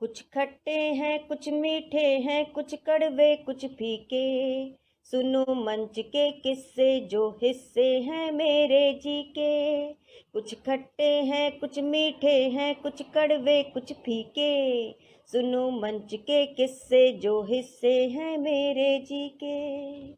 कुछ खट्टे हैं कुछ मीठे हैं कुछ कड़वे कुछ फीके, सुनो मंच के किस्से जो हिस्से हैं मेरे जी के। कुछ खट्टे हैं कुछ मीठे हैं कुछ कड़वे कुछ फीके, सुनो मंच के किस्से जो हिस्से हैं मेरे जी के।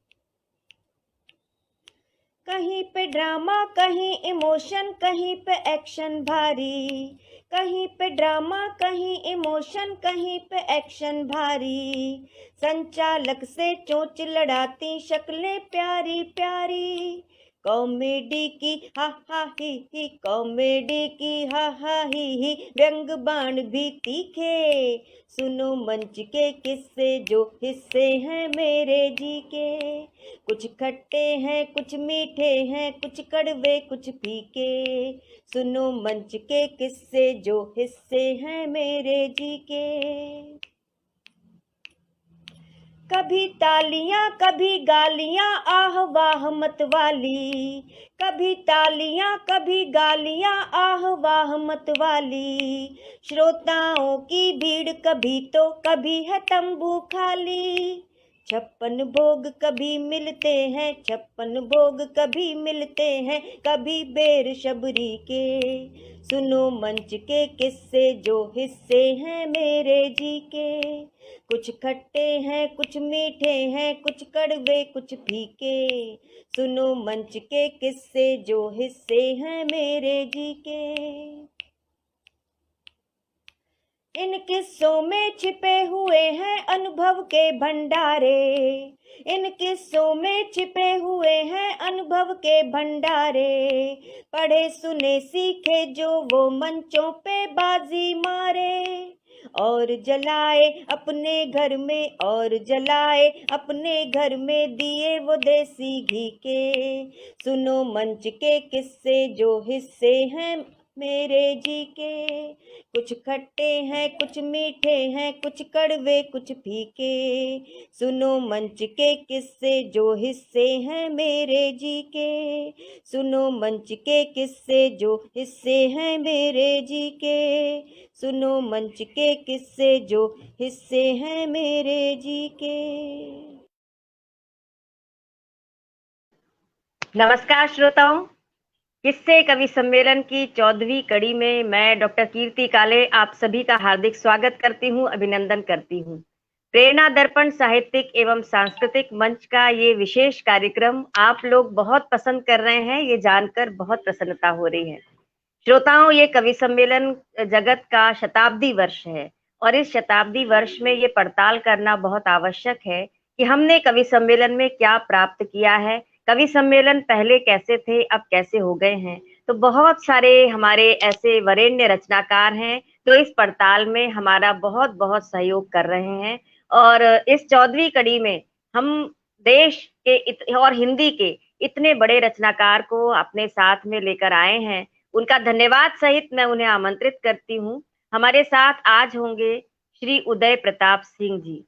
कहीं पे ड्रामा कहीं इमोशन कहीं पे एक्शन भारी, कहीं पे ड्रामा कहीं इमोशन कहीं पे एक्शन भारी, संचालक से चोंच लड़ाती शक्लें प्यारी प्यारी। कॉमेडी की हा हा ही कॉमेडी की हा हा ही व्यंग बाण भी तीखे, सुनो मंच के किस्से जो हिस्से हैं मेरे जी के। कुछ खट्टे हैं कुछ मीठे हैं कुछ कड़वे कुछ फीके, सुनो मंच के किस्से जो हिस्से हैं मेरे जी के। कभी तालियां कभी गालियां आह वाह मत वाली, कभी तालियां कभी गालियां आह वाह मत वाली, श्रोताओं की भीड़ कभी तो कभी है तंबू खाली। 56 भोग कभी मिलते हैं 56 भोग कभी मिलते हैं कभी बेर शबरी के, सुनो मंच के किस्से जो हिस्से हैं मेरे जी के। कुछ खट्टे हैं कुछ मीठे हैं कुछ कड़वे कुछ फीके, सुनो मंच के किस्से जो हिस्से हैं मेरे जी के। इन किस्सों में छिपे हुए हैं अनुभव के भंडारे, इन किस्सों में छिपे हुए हैं अनुभव के भंडारे, पढ़े सुने सीखे जो वो मंचों पे बाजी मारे, और जलाए अपने घर में और जलाए अपने घर में दिए वो देसी घी के, सुनो मंच के किस्से जो हिस्से हैं मेरे जी के। कुछ खट्टे हैं कुछ मीठे हैं कुछ कड़वे कुछ फीके, सुनो मंच के किस्से जो हिस्से हैं मेरे जी के, सुनो मंच के किस्से जो हिस्से हैं मेरे जी के, सुनो मंच के किस्से जो हिस्से हैं मेरे जी के। नमस्कार श्रोताओं, किस्से कवि सम्मेलन की 14वीं कड़ी में मैं डॉक्टर कीर्ति काले आप सभी का हार्दिक स्वागत करती हूँ, अभिनंदन करती हूँ। प्रेरणा दर्पण साहित्यिक एवं सांस्कृतिक मंच का ये विशेष कार्यक्रम आप लोग बहुत पसंद कर रहे हैं, ये जानकर बहुत प्रसन्नता हो रही है। श्रोताओं, ये कवि सम्मेलन जगत का शताब्दी वर्ष है और इस शताब्दी वर्ष में ये पड़ताल करना बहुत आवश्यक है कि हमने कवि सम्मेलन में क्या प्राप्त किया है, कवि सम्मेलन पहले कैसे थे, अब कैसे हो गए हैं। तो बहुत सारे हमारे ऐसे वरेण्य रचनाकार हैं जो इस पड़ताल में हमारा बहुत बहुत सहयोग कर रहे हैं। और इस 14वीं कड़ी में हम देश के और हिंदी के इतने बड़े रचनाकार को अपने साथ में लेकर आए हैं, उनका धन्यवाद सहित मैं उन्हें आमंत्रित करती हूँ। हमारे साथ आज होंगे श्री उदय प्रताप सिंह जी।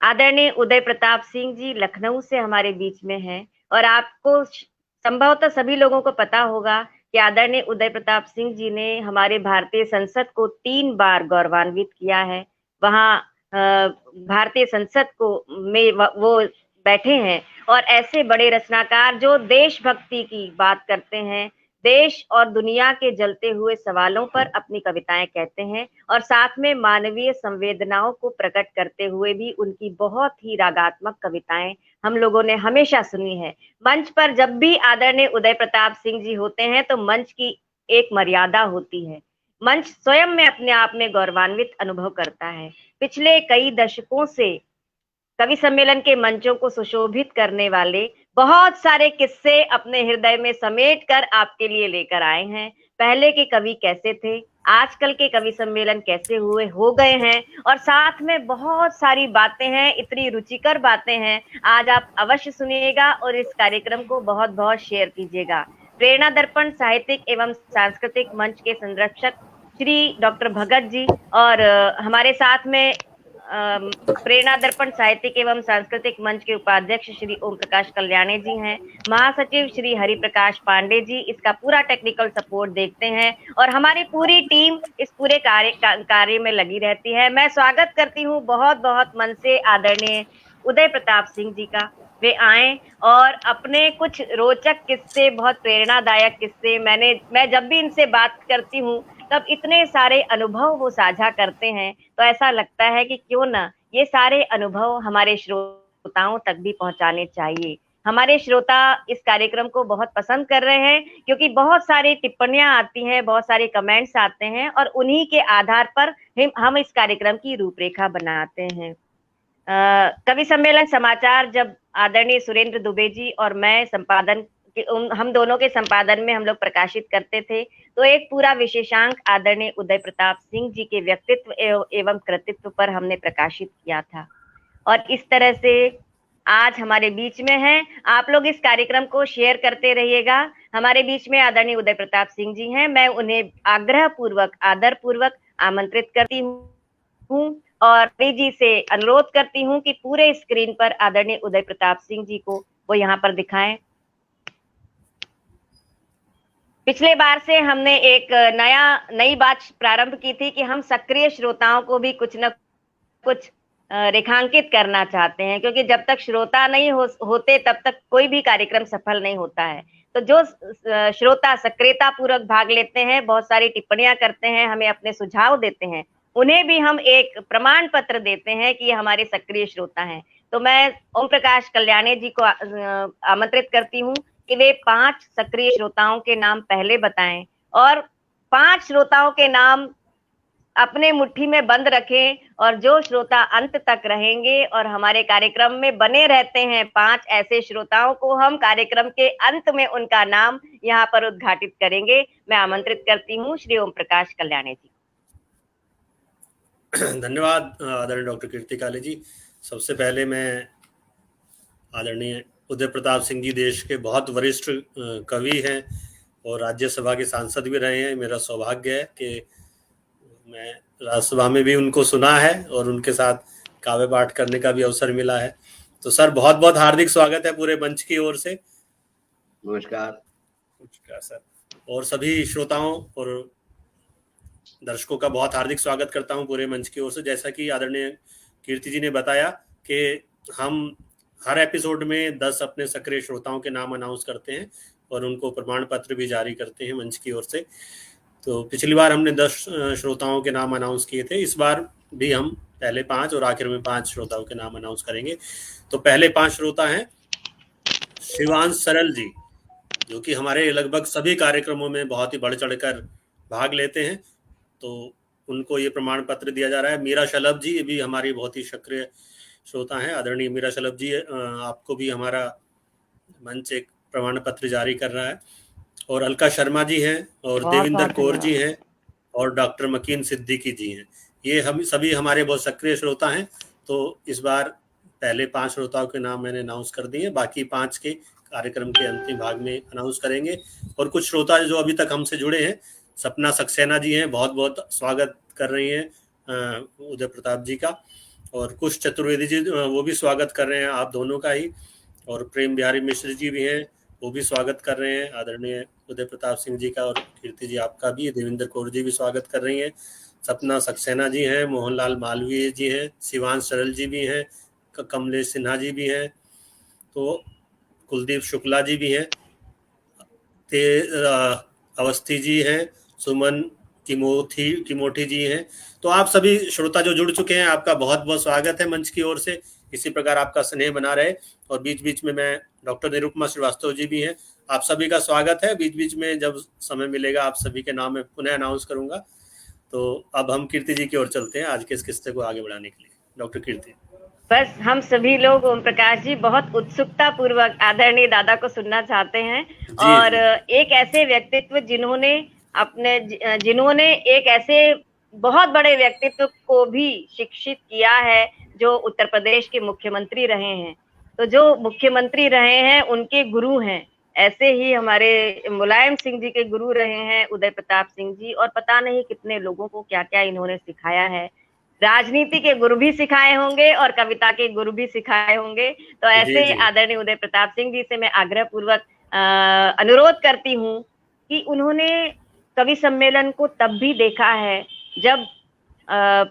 आदरणीय उदय प्रताप सिंह जी लखनऊ से हमारे बीच में हैं और आपको संभवतः सभी लोगों को पता होगा कि आदरणीय उदय प्रताप सिंह जी ने हमारे भारतीय संसद को 3 बार गौरवान्वित किया है। वहाँ भारतीय संसद को में वो बैठे हैं और ऐसे बड़े रचनाकार जो देशभक्ति की बात करते हैं, देश और दुनिया के जलते हुए सवालों पर अपनी कविताएं कहते हैं और साथ में मानवीय संवेदनाओं को प्रकट करते हुए भी उनकी बहुत ही रागात्मक कविताएं हम लोगों ने हमेशा सुनी है। मंच पर जब भी आदरणीय उदय प्रताप सिंह जी होते हैं तो मंच की एक मर्यादा होती है, मंच स्वयं में अपने आप में गौरवान्वित अनुभव करता है। पिछले कई दशकों से कवि सम्मेलन के मंचों को सुशोभित करने वाले बहुत सारे किस्से अपने हृदय में समेट कर आपके लिए लेकर आए हैं। पहले के कवि कैसे थे, आजकल के कवि सम्मेलन कैसे हुए हो गए हैं, और साथ में बहुत सारी बातें हैं, इतनी रुचिकर बातें हैं। आज आप अवश्य सुनिएगा और इस कार्यक्रम को बहुत बहुत शेयर कीजिएगा। प्रेरणा दर्पण साहित्यिक एवं सांस्कृतिक मंच के संरक्षक श्री डॉक्टर भगत जी और हमारे साथ में प्रेरणा दर्पण साहित्यिक एवं सांस्कृतिक मंच के उपाध्यक्ष श्री ओम प्रकाश कल्याणी जी हैं, महासचिव श्री हरि प्रकाश पांडे जी इसका पूरा टेक्निकल सपोर्ट देखते हैं और हमारी पूरी टीम इस पूरे कार्य में लगी रहती है। मैं स्वागत करती हूँ बहुत बहुत मन से आदरणीय उदय प्रताप सिंह जी का। वे आए और अपने कुछ रोचक किस्से, बहुत प्रेरणादायक किस्से, मैं जब भी इनसे बात करती हूँ तब इतने सारे अनुभव वो साझा करते हैं, तो ऐसा लगता है कि क्यों ना ये सारे अनुभव हमारे श्रोताओं तक भी पहुंचाने चाहिए। हमारे श्रोता इस कार्यक्रम को बहुत पसंद कर रहे हैं क्योंकि बहुत सारी टिप्पणियां आती हैं, बहुत सारे कमेंट्स आते हैं और उन्हीं के आधार पर हम इस कार्यक्रम की रूपरेखा बनाते हैं। कवि सम्मेलन समाचार जब आदरणीय सुरेंद्र दुबे जी और मैं हम दोनों के संपादन में हम लोग प्रकाशित करते थे, तो एक पूरा विशेषांक आदरणीय उदय प्रताप सिंह जी के व्यक्तित्व एवं कृतित्व पर हमने प्रकाशित किया था। और इस तरह से आज हमारे बीच में हैं। आप लोग इस कार्यक्रम को शेयर करते रहिएगा। हमारे बीच में आदरणीय उदय प्रताप सिंह जी हैं। मैं उन्हें आग्रह पूर्वक, आदर पूर्वक आमंत्रित करती हूँ और जी से अनुरोध करती हूँ कि पूरे स्क्रीन पर आदरणीय उदय प्रताप सिंह जी को वो यहाँ पर दिखाएं। पिछले बार से हमने एक नई बात प्रारंभ की थी कि हम सक्रिय श्रोताओं को भी कुछ न कुछ रेखांकित करना चाहते हैं, क्योंकि जब तक श्रोता नहीं होते तब तक कोई भी कार्यक्रम सफल नहीं होता है। तो जो श्रोता सक्रियता पूर्वक भाग लेते हैं, बहुत सारी टिप्पणियां करते हैं, हमें अपने सुझाव देते हैं, उन्हें भी हम एक प्रमाण पत्र देते हैं कि ये हमारे सक्रिय श्रोता हैं। तो मैं ओम प्रकाश कल्याणी जी को आमंत्रित करती हूँ कि वे 5 सक्रिय श्रोताओं के नाम पहले बताएं और 5 श्रोताओं के नाम अपने मुट्ठी में बंद रखें और जो श्रोता अंत तक रहेंगे और हमारे कार्यक्रम में बने रहते हैं, 5 ऐसे श्रोताओं को हम कार्यक्रम के अंत में उनका नाम यहाँ पर उद्घाटित करेंगे। मैं आमंत्रित करती हूँ श्री ओम प्रकाश कल्याणी जी। धन्यवाद आदरणीय डॉक्टर कीर्ति काले जी। सबसे पहले मैं आदरणीय उदय प्रताप सिंह जी देश के बहुत वरिष्ठ कवि हैं और राज्यसभा के सांसद भी रहे हैं। मेरा सौभाग्य है कि मैं राज्यसभा में भी उनको सुना है और उनके साथ काव्य पाठ करने का भी अवसर मिला है। तो सर बहुत बहुत हार्दिक स्वागत है पूरे मंच की ओर से। नमस्कार। नमस्कार सर। और सभी श्रोताओं और दर्शकों का बहुत हार्दिक स्वागत करता हूं पूरे मंच की ओर से। जैसा कि आदरणीय कीर्ति जी ने बताया कि हम हर एपिसोड में 10 अपने सक्रिय श्रोताओं के नाम अनाउंस करते हैं और उनको प्रमाण पत्र भी जारी करते हैं मंच की ओर से। तो पिछली बार हमने 10 श्रोताओं के नाम अनाउंस किए थे, इस बार भी हम पहले 5 और आखिर में 5 श्रोताओं के नाम अनाउंस करेंगे। तो पहले 5 श्रोता हैं शिवांश सरल जी, जो कि हमारे लगभग सभी कार्यक्रमों में बहुत ही बढ़ चढ़कर भाग लेते हैं, तो उनको ये प्रमाण पत्र दिया जा रहा है। मीरा शलभ जी, ये भी हमारी बहुत ही सक्रिय श्रोता हैं। आदरणीय मीरा शलभ जी, आपको भी हमारा मंच एक प्रमाण पत्र जारी कर रहा है। और अलका शर्मा जी हैं और देविंदर कौर जी हैं और डॉक्टर मकीन सिद्दीकी जी हैं। ये हम सभी हमारे बहुत सक्रिय श्रोता हैं। तो इस बार पहले 5 श्रोताओं के नाम मैंने अनाउंस कर दिए, बाकी 5 के कार्यक्रम के अंतिम भाग में अनाउंस करेंगे। और कुछ श्रोता जो अभी तक हमसे जुड़े हैं, सपना सक्सेना जी हैं, बहुत बहुत स्वागत कर रही हैं उदय प्रताप जी का। और कुश चतुर्वेदी जी, वो भी स्वागत कर रहे हैं आप दोनों का ही। और प्रेम बिहारी मिश्र जी भी हैं, वो भी स्वागत कर रहे हैं आदरणीय उदय प्रताप सिंह जी का। और कीर्ति जी आपका भी। देवेंद्र कौर जी भी स्वागत कर रही हैं। सपना सक्सेना जी हैं, मोहनलाल मालवीय जी हैं, शिवांश सरल जी भी हैं, कमलेश सिन्हा जी भी हैं, तो कुलदीप शुक्ला जी भी हैं, अवस्थी जी हैं, सुमन किमोठी जी हैं। तो आप सभी श्रोता जो जुड़ चुके हैं, आपका बहुत बहुत स्वागत है मंच की ओर से। इसी प्रकार आपका स्नेह बना रहे। और बीच बीच में मैं डॉक्टर निरुपमा श्रीवास्तव जी भी हैं, आप सभी का स्वागत है। बीच बीच में जब समय मिलेगा आप सभी के नाम में पुनः अनाउंस करूंगा। तो अब हम कीर्ति जी की ओर चलते हैं आज के इस किस्से को आगे बढ़ाने के लिए। डॉक्टर कीर्ति। बस हम सभी लोग ओम प्रकाश जी बहुत उत्सुकता पूर्वक आदरणीय दादा को सुनना चाहते हैं। और एक ऐसे व्यक्तित्व जिन्होंने एक ऐसे बहुत बड़े व्यक्तित्व को भी शिक्षित किया है, जो उत्तर प्रदेश के मुख्यमंत्री रहे हैं। तो जो मुख्यमंत्री रहे हैं उनके गुरु हैं, ऐसे ही हमारे मुलायम सिंह जी के गुरु रहे हैं उदय प्रताप सिंह जी। और पता नहीं कितने लोगों को क्या क्या इन्होंने सिखाया है। राजनीति के गुरु भी सिखाए होंगे और कविता के गुरु भी सिखाए होंगे। तो ऐसे जी। आदरणीय उदय प्रताप सिंह जी से मैं आग्रह पूर्वक अनुरोध करती हूँ कि उन्होंने कवि सम्मेलन को तब भी देखा है जब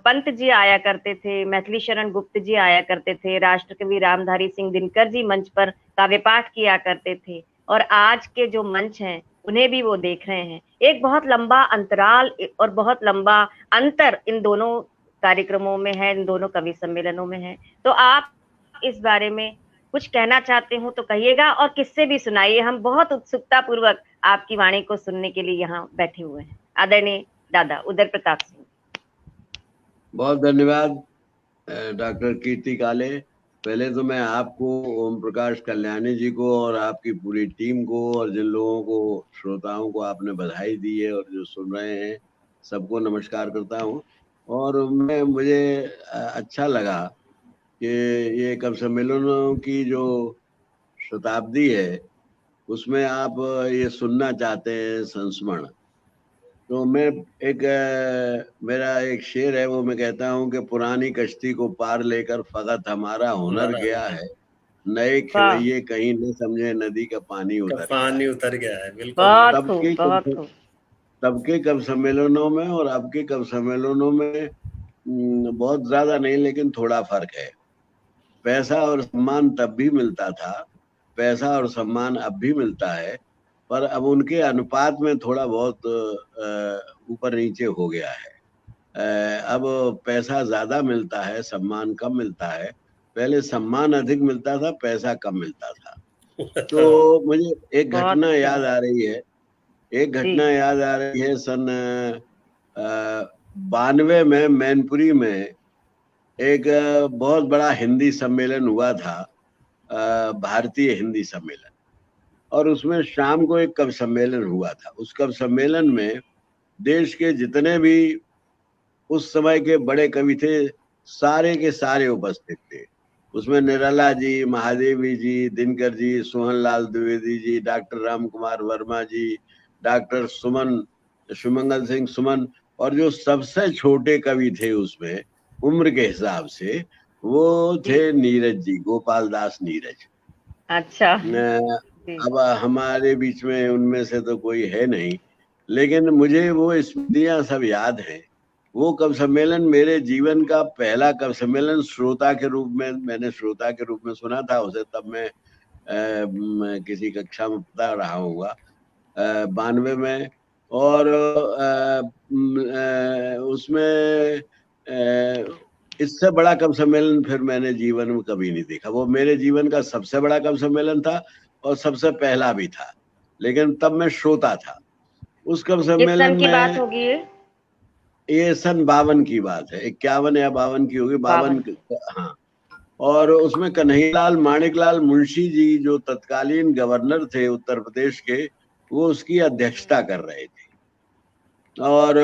पंत जी आया करते थे, मैथिली शरण गुप्त जी आया करते थे, राष्ट्रकवि रामधारी सिंह दिनकर जी मंच पर काव्य पाठ किया करते थे, और आज के जो मंच हैं उन्हें भी वो देख रहे हैं। एक बहुत लंबा अंतराल और बहुत लंबा अंतर इन दोनों कार्यक्रमों में है, इन दोनों कवि सम्मेलनों में है। तो आप इस बारे में कुछ कहना चाहते हो तो कहिएगा, और किससे भी सुनाइए। हम बहुत उत्सुकता पूर्वक आपकी वाणी को सुनने के लिए यहाँ बैठे हुए हैं। आदरणीय दादा उदय प्रताप सिंह। बहुत धन्यवाद डॉक्टर कीर्ति काले। पहले तो मैं आपको, ओम प्रकाश कल्याणी जी को और आपकी पूरी टीम को और जिन लोगों को, श्रोताओं को आपने बधाई दी है और जो सुन रहे हैं सबको नमस्कार करता हूँ। और मुझे अच्छा लगा कि ये कवि सम्मेलनों की जो शताब्दी है उसमें आप ये सुनना चाहते हैं संस्मरण। तो मैं मेरा एक शेर है, वो मैं कहता हूँ कि पुरानी कश्ती को पार लेकर फकत हमारा हुनर गया है, नए खिवैये कहीं न समझे नदी का पानी उतर गया है। बिल्कुल। बहुत खूब, बहुत खूब। सबके कवि सम्मेलनों में और आपके कवि सम्मेलनों में बहुत ज्यादा नहीं, लेकिन थोड़ा फर्क है। पैसा और सम्मान तब भी मिलता था, पैसा और सम्मान अब भी मिलता है, पर अब उनके अनुपात में थोड़ा बहुत ऊपर नीचे हो गया है। अब पैसा ज्यादा मिलता है, सम्मान कम मिलता है। पहले सम्मान अधिक मिलता था, पैसा कम मिलता था। तो मुझे एक घटना याद आ रही है, सन 92 में मैनपुरी में एक बहुत बड़ा हिंदी सम्मेलन हुआ था, भारतीय हिंदी सम्मेलन, और उसमें शाम को एक कवि सम्मेलन हुआ था। उस कवि सम्मेलन में देश के जितने भी उस समय के बड़े कवि थे, सारे के सारे उपस्थित थे। उसमें निराला जी, महादेवी जी, दिनकर जी, सोहनलाल द्विवेदी जी, डॉक्टर राम कुमार वर्मा जी, डॉक्टर सुमंगल सिंह सुमन, और जो सबसे छोटे कवि थे उसमें उम्र के हिसाब से, वो थे नीरज जी, गोपाल दास नीरज। अच्छा। अब हमारे बीच में उनमें से तो कोई है नहीं, लेकिन मुझे वो स्मृतियां सब याद हैं। वो कवि सम्मेलन मेरे जीवन का पहला कवि सम्मेलन श्रोता के रूप में, मैंने श्रोता के रूप में सुना था उसे। तब मैं किसी कक्षा में पढ़ा रहा होगा, 92 में। और उसमें इससे बड़ा कवि सम्मेलन फिर मैंने जीवन में कभी नहीं देखा। वो मेरे जीवन का सबसे बड़ा कवि सम्मेलन था और सबसे पहला भी था, लेकिन तब मैं श्रोता था। उस कवि सम्मेलन में बात होगी ये सन 52 की बात है, 51 या 52 की होगी, 52। हाँ। और उसमें कन्हैयालाल माणिकलाल मुंशी जी, जो तत्कालीन गवर्नर थे उत्तर प्रदेश के, वो उसकी अध्यक्षता कर रहे थे। और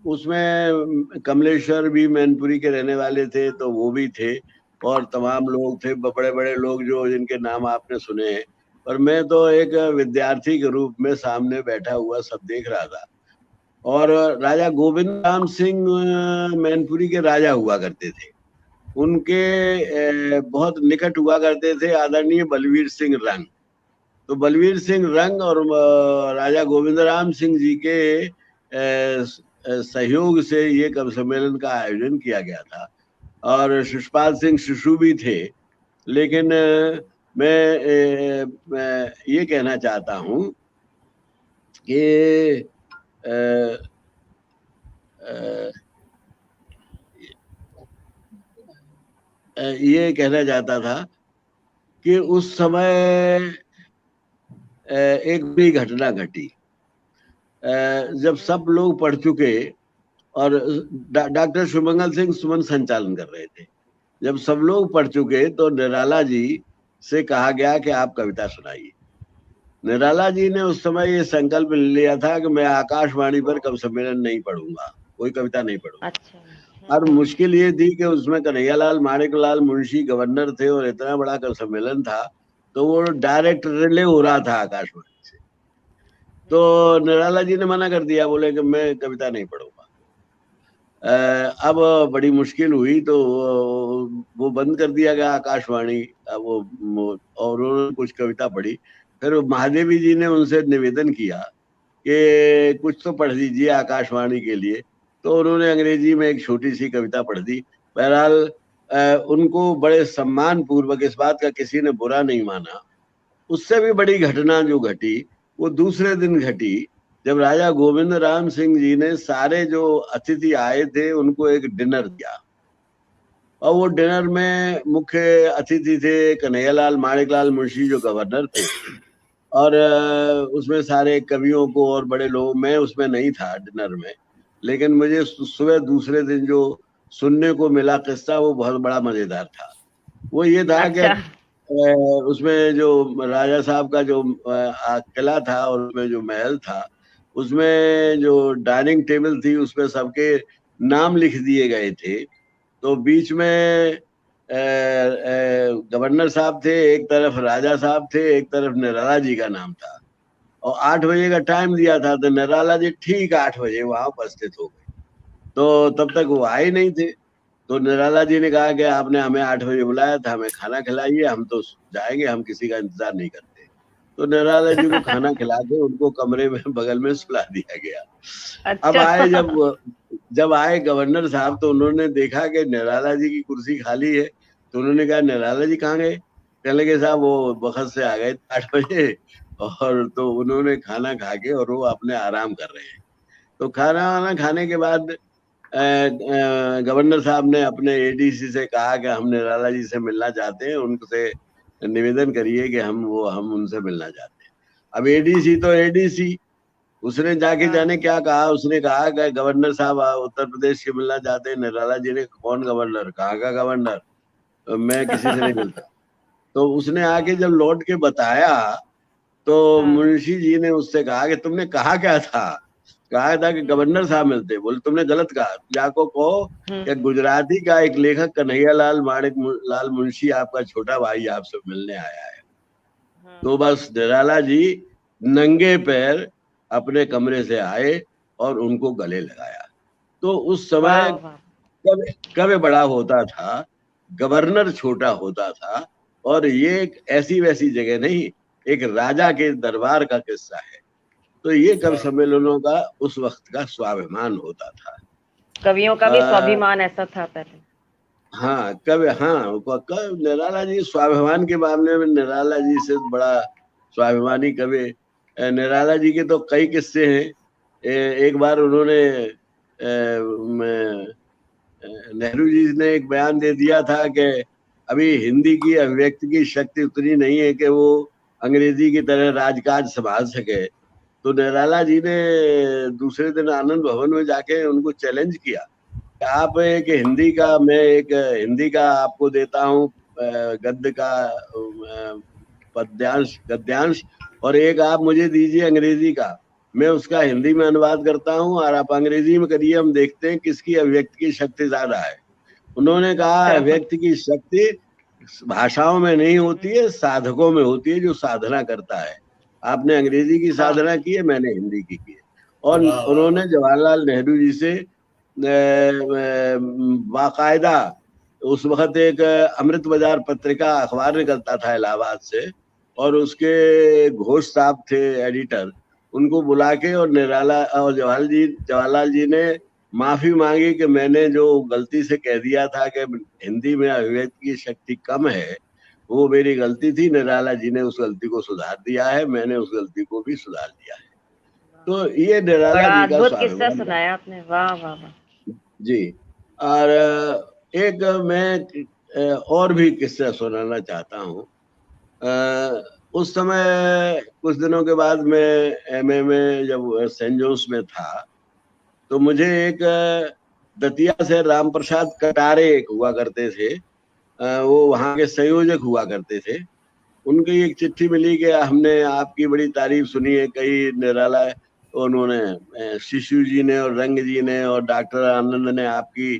उसमें कमलेश्वर भी मैनपुरी के रहने वाले थे, तो वो भी थे, और तमाम लोग थे, बड़े बड़े लोग जो जिनके नाम आपने सुने हैं। पर मैं तो एक विद्यार्थी के रूप में सामने बैठा हुआ सब देख रहा था। और राजा गोविंद राम सिंह मैनपुरी के राजा हुआ करते थे। उनके बहुत निकट हुआ करते थे आदरणीय बलवीर सिंह रंग। तो बलवीर सिंह रंग और राजा गोविंद राम सिंह जी के सहयोग से ये कवि सम्मेलन का आयोजन किया गया था, और शिशुपाल सिंह शिशु भी थे। लेकिन मैं ये कहना चाहता हूँ कि ये कहना चाहता था कि उस समय एक बड़ी घटना घटी। जब सब लोग पढ़ चुके और डॉक्टर सुमंगल सिंह सुमन संचालन कर रहे थे, जब सब लोग पढ़ चुके तो निराला जी से कहा गया कि आप कविता सुनाइए। निराला जी ने उस समय ये संकल्प ले लिया था कि मैं आकाशवाणी पर कवि सम्मेलन नहीं पढ़ूंगा, कोई कविता नहीं पढ़ूंगा। अच्छा। और मुश्किल ये थी कि उसमें कन्हैयालाल माणिकलाल मुंशी गवर्नर थे और इतना बड़ा कवि सम्मेलन था, तो वो डायरेक्ट रिले हो रहा था आकाशवाणी से। तो निराला जी ने मना कर दिया, बोले कि मैं कविता नहीं पढ़ूंगा। अब बड़ी मुश्किल हुई तो वो बंद कर दिया गया आकाशवाणी। अब और उन्होंने कुछ कविता पढ़ी। फिर महादेवी जी ने उनसे निवेदन किया कि कुछ तो पढ़ दीजिए आकाशवाणी के लिए। तो उन्होंने अंग्रेजी में एक छोटी सी कविता पढ़ दी। बहरहाल उनको बड़े सम्मान पूर्वक, इस बात का किसी ने बुरा नहीं माना। उससे भी बड़ी घटना जो घटी वो दूसरे दिन घटी, जब राजा गोविंद राम सिंह जी ने सारे जो अतिथि आए थे उनको एक डिनर दिया। और वो डिनर में मुख्य अतिथि थे कन्हैयालाल माणिकलाल मुंशी जो गवर्नर थे, और उसमें सारे कवियों को और बड़े लोग, मैं उसमें नहीं था डिनर में, लेकिन मुझे सुबह दूसरे दिन जो सुनने को मिला किस्सा वो बहुत बड़ा मजेदार था। वो ये था कि उसमें जो राजा साहब का जो किला था और उसमें जो महल था, उसमें जो डाइनिंग टेबल थी उसमें सबके नाम लिख दिए गए थे। तो बीच में गवर्नर साहब थे, एक तरफ राजा साहब थे, एक तरफ निराला जी का नाम था। और 8 बजे का टाइम दिया था, तो निराला जी ठीक 8 बजे वहां उपस्थित हो गए। तो तब तक वो आए नहीं थे। तो निराला जी ने कहा कि आपने हमें 8 बजे बुलाया था, हमें खाना खिलाइए, हम तो जाएंगे, हम किसी का इंतजार नहीं करते। तो निराला जी को खाना खिला के उनको कमरे में बगल में सुला दिया गया। अच्छा। अब आए जब आए गवर्नर साहब, तो उन्होंने देखा कि निराला जी की कुर्सी खाली है। तो उन्होंने कहा निराला जी कहाँ गए? कहने लगे साहब वो वक्त से आ गए 8 बजे, और तो उन्होंने खाना खा के और वो अपने आराम कर रहे हैं। तो खाना वाना खाने के बाद गवर्नर साहब ने अपने एडीसी से कहा कि हम निराला जी से मिलना चाहते हैं, उनसे निवेदन करिए कि हम उनसे मिलना चाहते हैं। अब एडीसी तो एडीसी, उसने जाने क्या कहा, उसने कहा कि गवर्नर साहब उत्तर प्रदेश के मिलना चाहते हैं। निराला जी ने कौन गवर्नर, कहाँ का गवर्नर, मैं किसी से नहीं मिलता। तो उसने आके जब लौट के बताया तो मुंशी जी ने उससे कहा कि तुमने कहा क्या था? कहा था कि गवर्नर साहब मिलते। बोले तुमने गलत कहा, जाको कहो कि गुजराती का एक लेखक कन्हैयालाल माणिकलाल मुंशी आपका छोटा भाई आपसे मिलने आया है। तो बस निराला जी नंगे पैर अपने कमरे से आए और उनको गले लगाया। तो उस समय कब बड़ा होता था, गवर्नर छोटा होता था, और ये एक ऐसी वैसी जगह नहीं, एक राजा के दरबार का किस्सा है। तो ये कवि सम्मेलनों का उस वक्त का स्वाभिमान होता था। कवियों का भी स्वाभिमान ऐसा था पहले। हाँ निराला जी स्वाभिमान के मामले में निराला जी से बड़ा स्वाभिमानी कवि निराला जी के तो कई किस्से हैं। एक बार उन्होंने नेहरू जी ने एक बयान दे दिया था कि अभी हिंदी की अभिव्यक्ति की शक्ति उतनी नहीं है कि वो अंग्रेजी की तरह राजकाज संभाल सके। तो निराला जी ने दूसरे दिन आनंद भवन में जाके उनको चैलेंज किया, आप एक हिंदी का आपको देता हूँ गद्य का गद्यांश, और एक आप मुझे दीजिए अंग्रेजी का, मैं उसका हिंदी में अनुवाद करता हूँ और आप अंग्रेजी में करिए, हम देखते हैं किसकी अभिव्यक्ति की शक्ति ज्यादा है। उन्होंने कहा अभिव्यक्ति की शक्ति भाषाओं में नहीं होती है, साधकों में होती है, जो साधना करता है। आपने अंग्रेजी की साधना की है, मैंने हिंदी की है। और उन्होंने जवाहरलाल नेहरू जी से बाकायदा, उस वक्त एक अमृत बाजार पत्रिका अखबार निकलता था इलाहाबाद से, और उसके घोष साहब थे एडिटर, उनको बुला के और निराला और जवाहरलाल जी ने माफी मांगी कि मैंने जो गलती से कह दिया था कि हिंदी में अभिव्यक्ति की शक्ति कम है, वो मेरी गलती थी। निराला जी ने उस गलती को सुधार दिया है, मैंने उस गलती को भी सुधार दिया है। तो ये निराला जी का अद्भुत किस्सा सुनाया आपने, वाह वाह वाह जी। और एक मैं और भी किस्सा सुनाना चाहता हूँ। उस समय कुछ दिनों के बाद मैं एमए में जब सेंट जोन्स में था, तो मुझे एक दतिया से राम प्रसाद कटारे एक हुआ करते थे, वो वहाँ के संयोजक हुआ करते थे। उनकी एक चिट्ठी मिली कि हमने आपकी बड़ी तारीफ सुनी है, कई निराला उन्होंने शिशु जी ने और रंग जी ने और डॉक्टर आनंद ने आपकी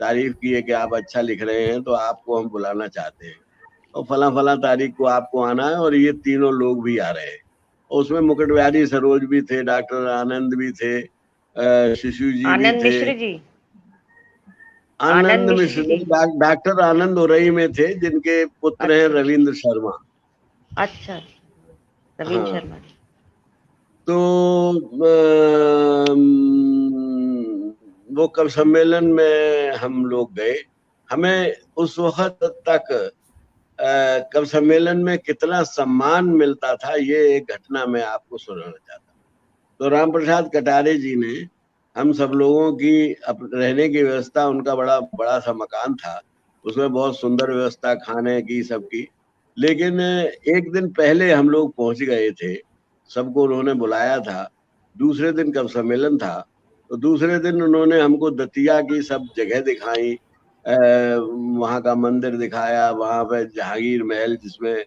तारीफ की है कि आप अच्छा लिख रहे हैं, तो आपको हम बुलाना चाहते हैं और फला तारीख को आपको आना है। और ये तीनों लोग भी आ रहे हैं, और उसमें मुकुट बिहारी सरोज भी थे, डॉक्टर आनंद भी थे, शिशु जी भी थे। मिश्र जी। आनंद मिश्र जी। डॉक्टर आनंद उरई में थे, जिनके पुत्र हैं अच्छा रविंद्र शर्मा। अच्छा, रविंद्र हाँ, शर्मा जी। तो वो कवि सम्मेलन में हम लोग गए। हमें उस वक्त तक कवि सम्मेलन में कितना सम्मान मिलता था, ये एक घटना मैं आपको सुनाना चाहता हूँ। तो राम प्रसाद कटारे जी ने हम सब लोगों की रहने की व्यवस्था, उनका बड़ा बड़ा सा मकान था, उसमें बहुत सुंदर व्यवस्था खाने की सबकी। लेकिन एक दिन पहले हम लोग पहुंच गए थे, सबको उन्होंने बुलाया था। दूसरे दिन कब सम्मेलन था, तो दूसरे दिन उन्होंने हमको दतिया की सब जगह दिखाई, वहां का मंदिर दिखाया, वहां पे जहांगीर महल, जिसमें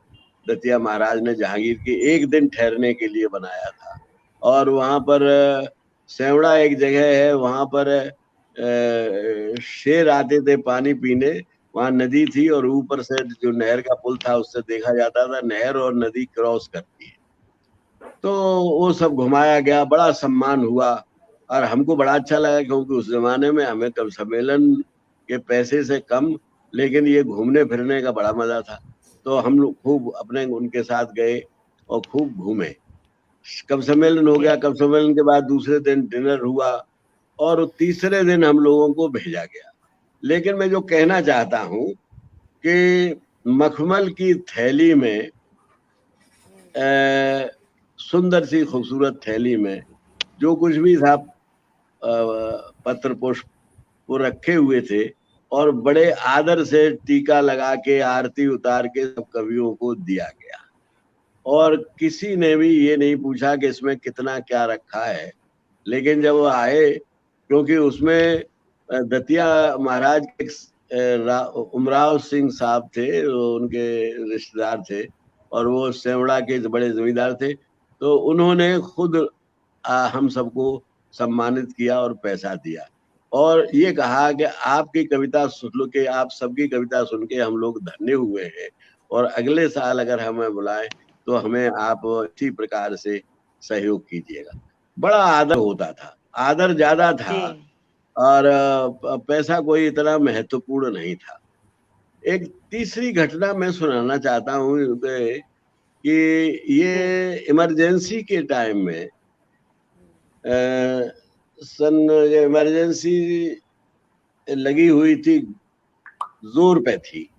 दतिया महाराज ने जहांगीर की एक दिन ठहरने के लिए बनाया था। और वहां पर सेवड़ा एक जगह है, वहां पर शेर आते थे पानी पीने, वहां नदी थी और ऊपर से जो नहर का पुल था उससे देखा जाता था नहर और नदी क्रॉस करती है। तो वो सब घुमाया गया, बड़ा सम्मान हुआ और हमको बड़ा अच्छा लगा, क्योंकि उस जमाने में हमें कवि सम्मेलन के पैसे से कम, लेकिन ये घूमने फिरने का बड़ा मजा था। तो हम लोग खूब अपने उनके साथ गए और खूब घूमे। कवि सम्मेलन हो गया। कवि सम्मेलन के बाद दूसरे दिन डिनर हुआ और तीसरे दिन हम लोगों को भेजा गया। लेकिन मैं जो कहना चाहता हूं कि मखमल की थैली में, सुंदर सी खूबसूरत थैली में जो कुछ भी था, पत्र पुष्प वो रखे हुए थे और बड़े आदर से टीका लगा के आरती उतार के सब कवियों को दिया गया। और किसी ने भी ये नहीं पूछा कि इसमें कितना क्या रखा है। लेकिन जब वो आए, क्योंकि उसमें दतिया महाराज के उमराव सिंह साहब थे, उनके रिश्तेदार थे और वो सेवड़ा के बड़े जमींदार थे, तो उन्होंने खुद हम सबको सम्मानित किया और पैसा दिया और ये कहा कि आपकी कविता सुन के, आप सबकी कविता सुन के हम लोग धन्य हुए हैं और अगले साल अगर हमें बुलाएं तो हमें आप इसी प्रकार से सहयोग कीजिएगा। बड़ा आदर होता था, आदर ज्यादा था और पैसा कोई इतना महत्वपूर्ण नहीं था। एक तीसरी घटना मैं सुनाना चाहता हूँ कि ये इमरजेंसी के टाइम में, सन इमरजेंसी लगी हुई थी, जोर पे थी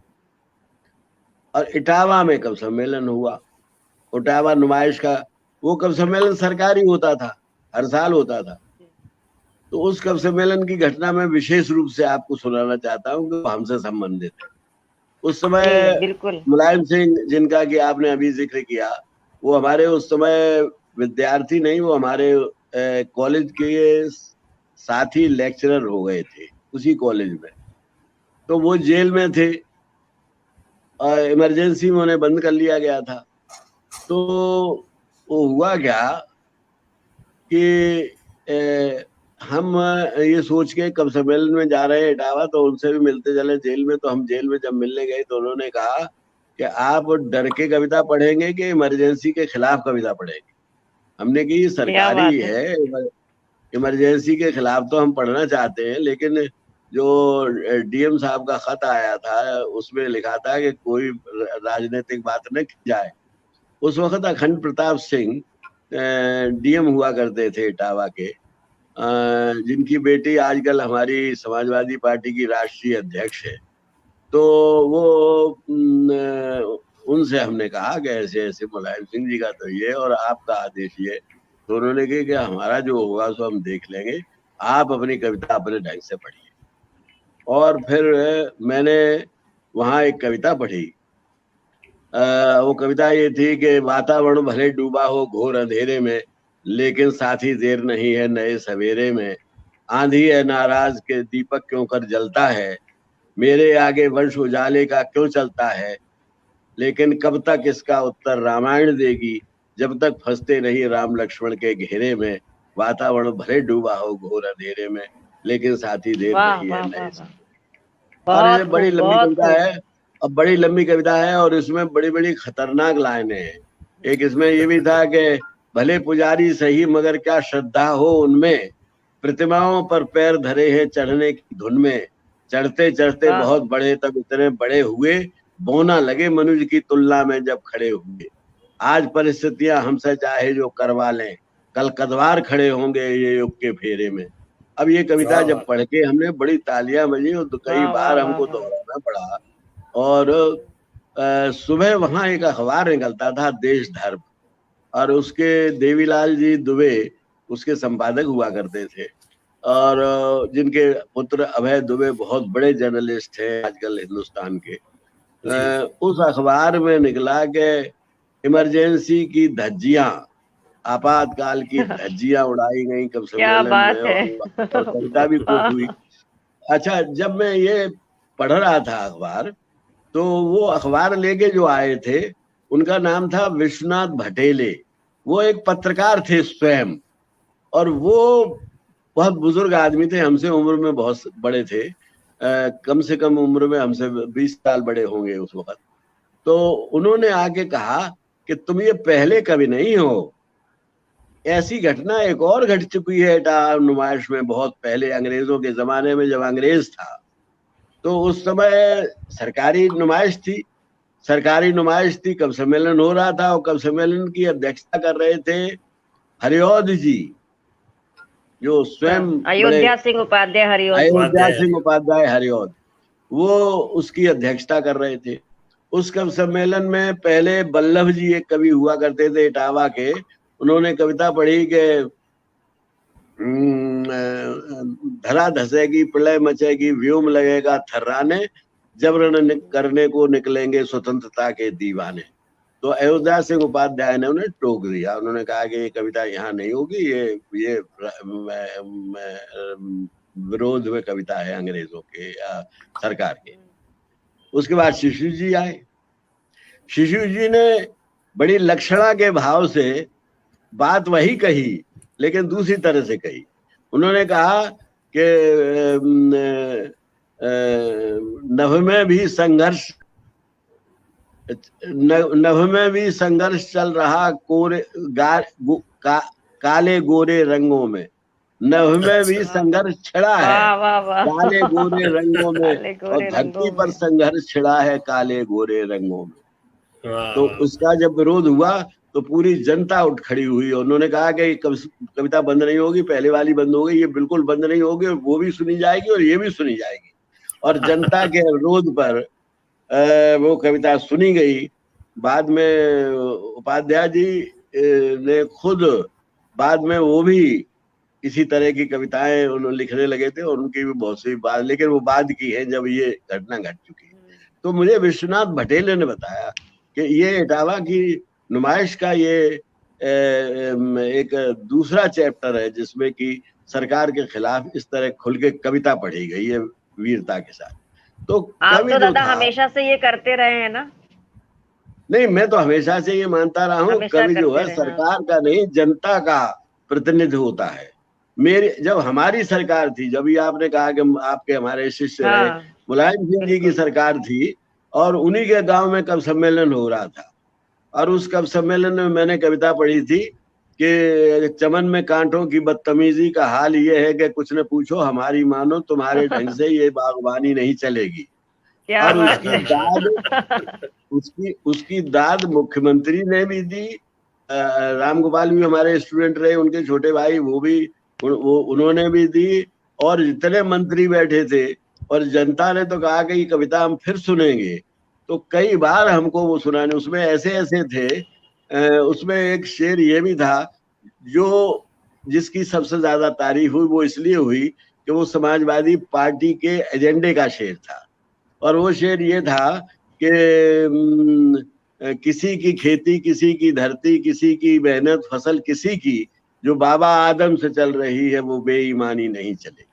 और इटावा में कवि सम्मेलन हुआ। इटावा नुमाइश का वो कवि सम्मेलन सरकारी होता था, हर साल होता था। तो उस कवि सम्मेलन की घटना में विशेष रूप से आपको सुनाना चाहता हूँ कि हमसे संबंधित है। उस समय मुलायम सिंह, जिनका कि आपने अभी जिक्र किया, वो हमारे उस समय विद्यार्थी नहीं, वो हमारे कॉलेज के साथी लेक्चरर हो गए थे उसी कॉलेज में। तो वो जेल में थे और इमरजेंसी में उन्हें बंद कर लिया गया था। तो वो हुआ क्या कि हम ये सोच के कवि सम्मेलन में जा रहे हैं इटावा, तो उनसे भी मिलते चले जेल में। तो हम जेल में जब मिलने गए तो उन्होंने कहा कि आप डर के कविता पढ़ेंगे कि इमरजेंसी के खिलाफ कविता पढ़ेंगे। हमने कि ये सरकारी है, इमरजेंसी के खिलाफ तो हम पढ़ना चाहते हैं, लेकिन जो डीएम साहब का खत आया था उसमें लिखा था कि कोई राजनीतिक बात न की जाए। उस वक्त अखंड प्रताप सिंह डीएम हुआ करते थे इटावा के, जिनकी बेटी आजकल हमारी समाजवादी पार्टी की राष्ट्रीय अध्यक्ष है। तो वो उनसे हमने कहा कि ऐसे ऐसे मुलायम सिंह जी का तो ये और आपका आदेश ये। तो उन्होंने कहा कि हमारा जो होगा सो हम देख लेंगे, आप अपनी कविता अपने ढंग से पढ़िए। और फिर मैंने वहां एक कविता पढ़ी। वो कविता ये थी कि वातावरण भले डूबा हो घोर अंधेरे में, लेकिन साथी देर नहीं है नए सवेरे में। आंधी है नाराज के दीपक क्यों कर जलता है, मेरे आगे वंश उजाले का क्यों चलता है। लेकिन कब तक इसका उत्तर रामायण देगी, जब तक फंसते नहीं राम लक्ष्मण के घेरे में। वातावरण भले डूबा हो घोर अंधेरे में, लेकिन साथी देर नहीं है नए सवेरे। और ये बड़ी लंबी कविता है, अब बड़ी लंबी कविता है और इसमें बड़ी बड़ी खतरनाक लाइनें हैं। एक इसमें ये भी था कि भले पुजारी सही मगर क्या श्रद्धा हो उनमें, प्रतिमाओं पर पैर धरे हैं चढ़ने की धुन में। चढ़ते चढ़ते बहुत बड़े, तब इतने बड़े हुए, बोना लगे मनुष्य की तुलना में जब खड़े हुए। आज परिस्थितियां हमसे चाहे जो करवा लें, कल कदवार खड़े होंगे ये युग के फेरे में। अब ये कविता जब पढ़ के हमने बड़ी तालियां बजी और कई बार हमको दोहराना पड़ा। और सुबह वहां एक अखबार निकलता था, देश धर्म, और उसके देवीलाल जी दुबे उसके संपादक हुआ करते थे, और जिनके पुत्र अभय दुबे बहुत बड़े जर्नलिस्ट हैं आजकल हिंदुस्तान के। उस अखबार में निकला कि इमरजेंसी की धज्जियां, आपातकाल की धज्जियां उड़ाई गई कब सम्मेलन में, और कविता भी खूब हुई। अच्छा, जब मैं ये पढ़ रहा था अखबार, तो वो अखबार लेके जो आए थे उनका नाम था विश्वनाथ भटेले। वो एक पत्रकार थे स्वयं, और वो बहुत बुजुर्ग आदमी थे, हमसे उम्र में बहुत बड़े थे, कम से कम उम्र में हमसे 20 साल बड़े होंगे उस वक्त। तो उन्होंने आके कहा कि तुम ये पहले कभी नहीं हो, ऐसी घटना एक और घट चुकी है इटावा नुमाइश में बहुत पहले, अंग्रेजों के जमाने में जब अंग्रेज था, तो उस समय सरकारी नुमाइश थी। सरकारी नुमाइश थी, कब सम्मेलन हो रहा था, और कब सम्मेलन की अध्यक्षता कर रहे थे हरिऔध जी, जो स्वयं अयोध्या सिंह उपाध्याय हरिऔध, वो उसकी अध्यक्षता कर रहे थे। उस कवि सम्मेलन में पहले बल्लभ जी एक कवि हुआ करते थे इटावा के, उन्होंने कविता पढ़ी कि धरा धसेगी, प्रलय मचेगी, व्योम लगेगा थर्राने, जबरन करने को निकलेंगे स्वतंत्रता के दीवाने। तो अयोध्या सिंह उपाध्याय ने उन्हें टोक दिया, उन्होंने कहा कि ये कविता यहाँ नहीं होगी, ये विरोध में कविता है अंग्रेजों के सरकार के। उसके बाद शिशु जी आए। शिशु जी ने बड़ी लक्षणा के भाव से बात वही कही, लेकिन दूसरी तरह से कही। उन्होंने कहा कि नभ में भी संघर्ष चल रहा काले गोरे रंगों में, नभ में भी संघर्ष छिड़ा है काले गोरे रंगों में, और धरती पर संघर्ष छिड़ा है काले गोरे रंगों में। तो उसका जब विरोध हुआ तो पूरी जनता उठ खड़ी हुई। उन्होंने कहा कि कविता बंद नहीं होगी, पहले वाली बंद हो गई, ये बिल्कुल बंद नहीं होगी, वो भी सुनी जाएगी और ये भी सुनी जाएगी। और जनता के अनुरोध पर वो कविता सुनी गई। बाद में उपाध्याय जी ने खुद बाद में वो भी इसी तरह की कविताएं उन्होंने लिखने लगे थे, और उनकी भी बहुत सी बात, लेकिन वो बाद की है जब ये घटना घट चुकी है। तो मुझे विश्वनाथ भटेले ने बताया कि ये इटावा की नुमाइश का ये एक दूसरा चैप्टर है, जिसमें कि सरकार के खिलाफ इस तरह खुल के कविता पढ़ी गई है वीरता के साथ। तो आप तो दादा हमेशा से ये करते रहे हैं ना? नहीं, मैं तो हमेशा से ये मानता रहा हूँ, कवि जो है सरकार का नहीं, जनता का प्रतिनिधि होता है। जब हमारी सरकार थी, जब ये आपने कहा कि आपके हमारे शिष्य रहे, मुलायम सिंह जी की सरकार थी, और उन्हीं के गांव में कवि सम्मेलन हो रहा था, और उस कवि सम्मेलन में मैंने कविता पढ़ी थी कि चमन में कांटों की बदतमीजी का हाल ये है कि कुछ न पूछो हमारी मानो, तुम्हारे ढंग से ये बागवानी नहीं चलेगी। और उसकी दाद मुख्यमंत्री ने भी दी, राम गोपाल भी हमारे स्टूडेंट रहे, उनके छोटे भाई, वो भी उन्होंने भी दी, और जितने मंत्री बैठे थे, और जनता ने तो कहा कि ये कविता हम फिर सुनेंगे। तो कई बार हमको वो सुनाने, उसमें ऐसे ऐसे थे, उसमें एक शेर ये भी था जो जिसकी सबसे ज्यादा तारीफ हुई, वो इसलिए हुई कि वो समाजवादी पार्टी के एजेंडे का शेर था। और वो शेर ये था कि किसी की खेती, किसी की धरती, किसी की मेहनत फसल किसी की, जो बाबा आदम से चल रही है वो बेईमानी नहीं चलेगी।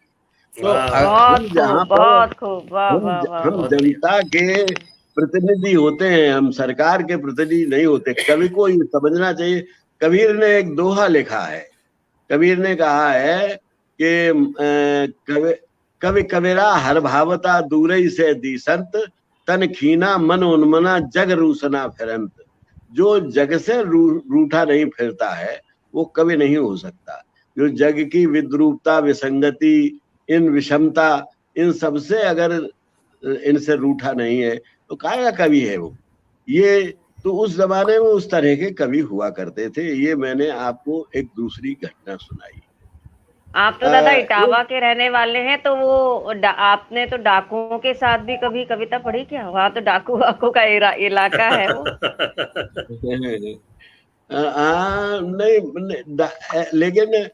तो हम जहाँ पर हम जनता के प्रतिनिधि होते हैं, हम सरकार के प्रतिनिधि नहीं होते। कवि को ये समझना चाहिए। कबीर ने एक दोहा लिखा है, कबीर ने कहा है कि कवि कबीरा हर भावता दूरई से दी संत, तन खीना मन उन्मना जग रूसना फिरंत। जो जग से रूठा नहीं फिरता है वो कवि नहीं हो सकता। जो जग की विद्रूपता, विसंगति, इन विषमता इन सबसे अगर इनसे रूठा नहीं है तो काया कवि है वो। ये तो उस जमाने में उस तरह के कवि हुआ करते थे। ये मैंने आपको एक दूसरी घटना सुनाई। आप तो दादा ये इटावा के रहने वाले हैं, तो वो आपने तो डाकुओं के साथ भी कभी कविता पढ़ी क्या? वहां तो डाकू वाकू का इलाका है वो। नहीं, लेकिन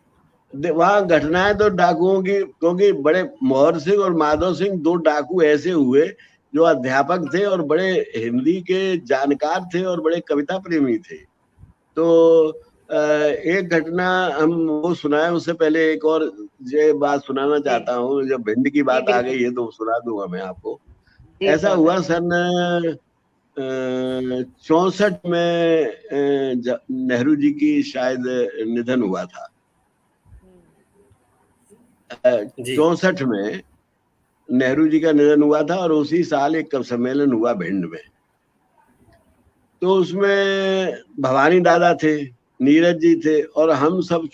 वहां घटनाएं तो डाकुओं की, क्योंकि बड़े मोहर सिंह और माधव सिंह दो डाकू ऐसे हुए जो अध्यापक थे और बड़े हिंदी के जानकार थे और बड़े कविता प्रेमी थे। तो एक घटना हम वो सुनाए, उससे पहले एक और ये बात सुनाना चाहता हूँ। जब भिंड की बात आ गई है तो सुना दूंगा मैं आपको। ऐसा हुआ सन 64 में नेहरू जी की शायद निधन हुआ था। 64 में नेहरू जी का निधन हुआ था और उसी साल एक कवि सम्मेलन हुआ भिंड में। तो उसमें भवानी दादा थे, नीरज जी थे और हम सब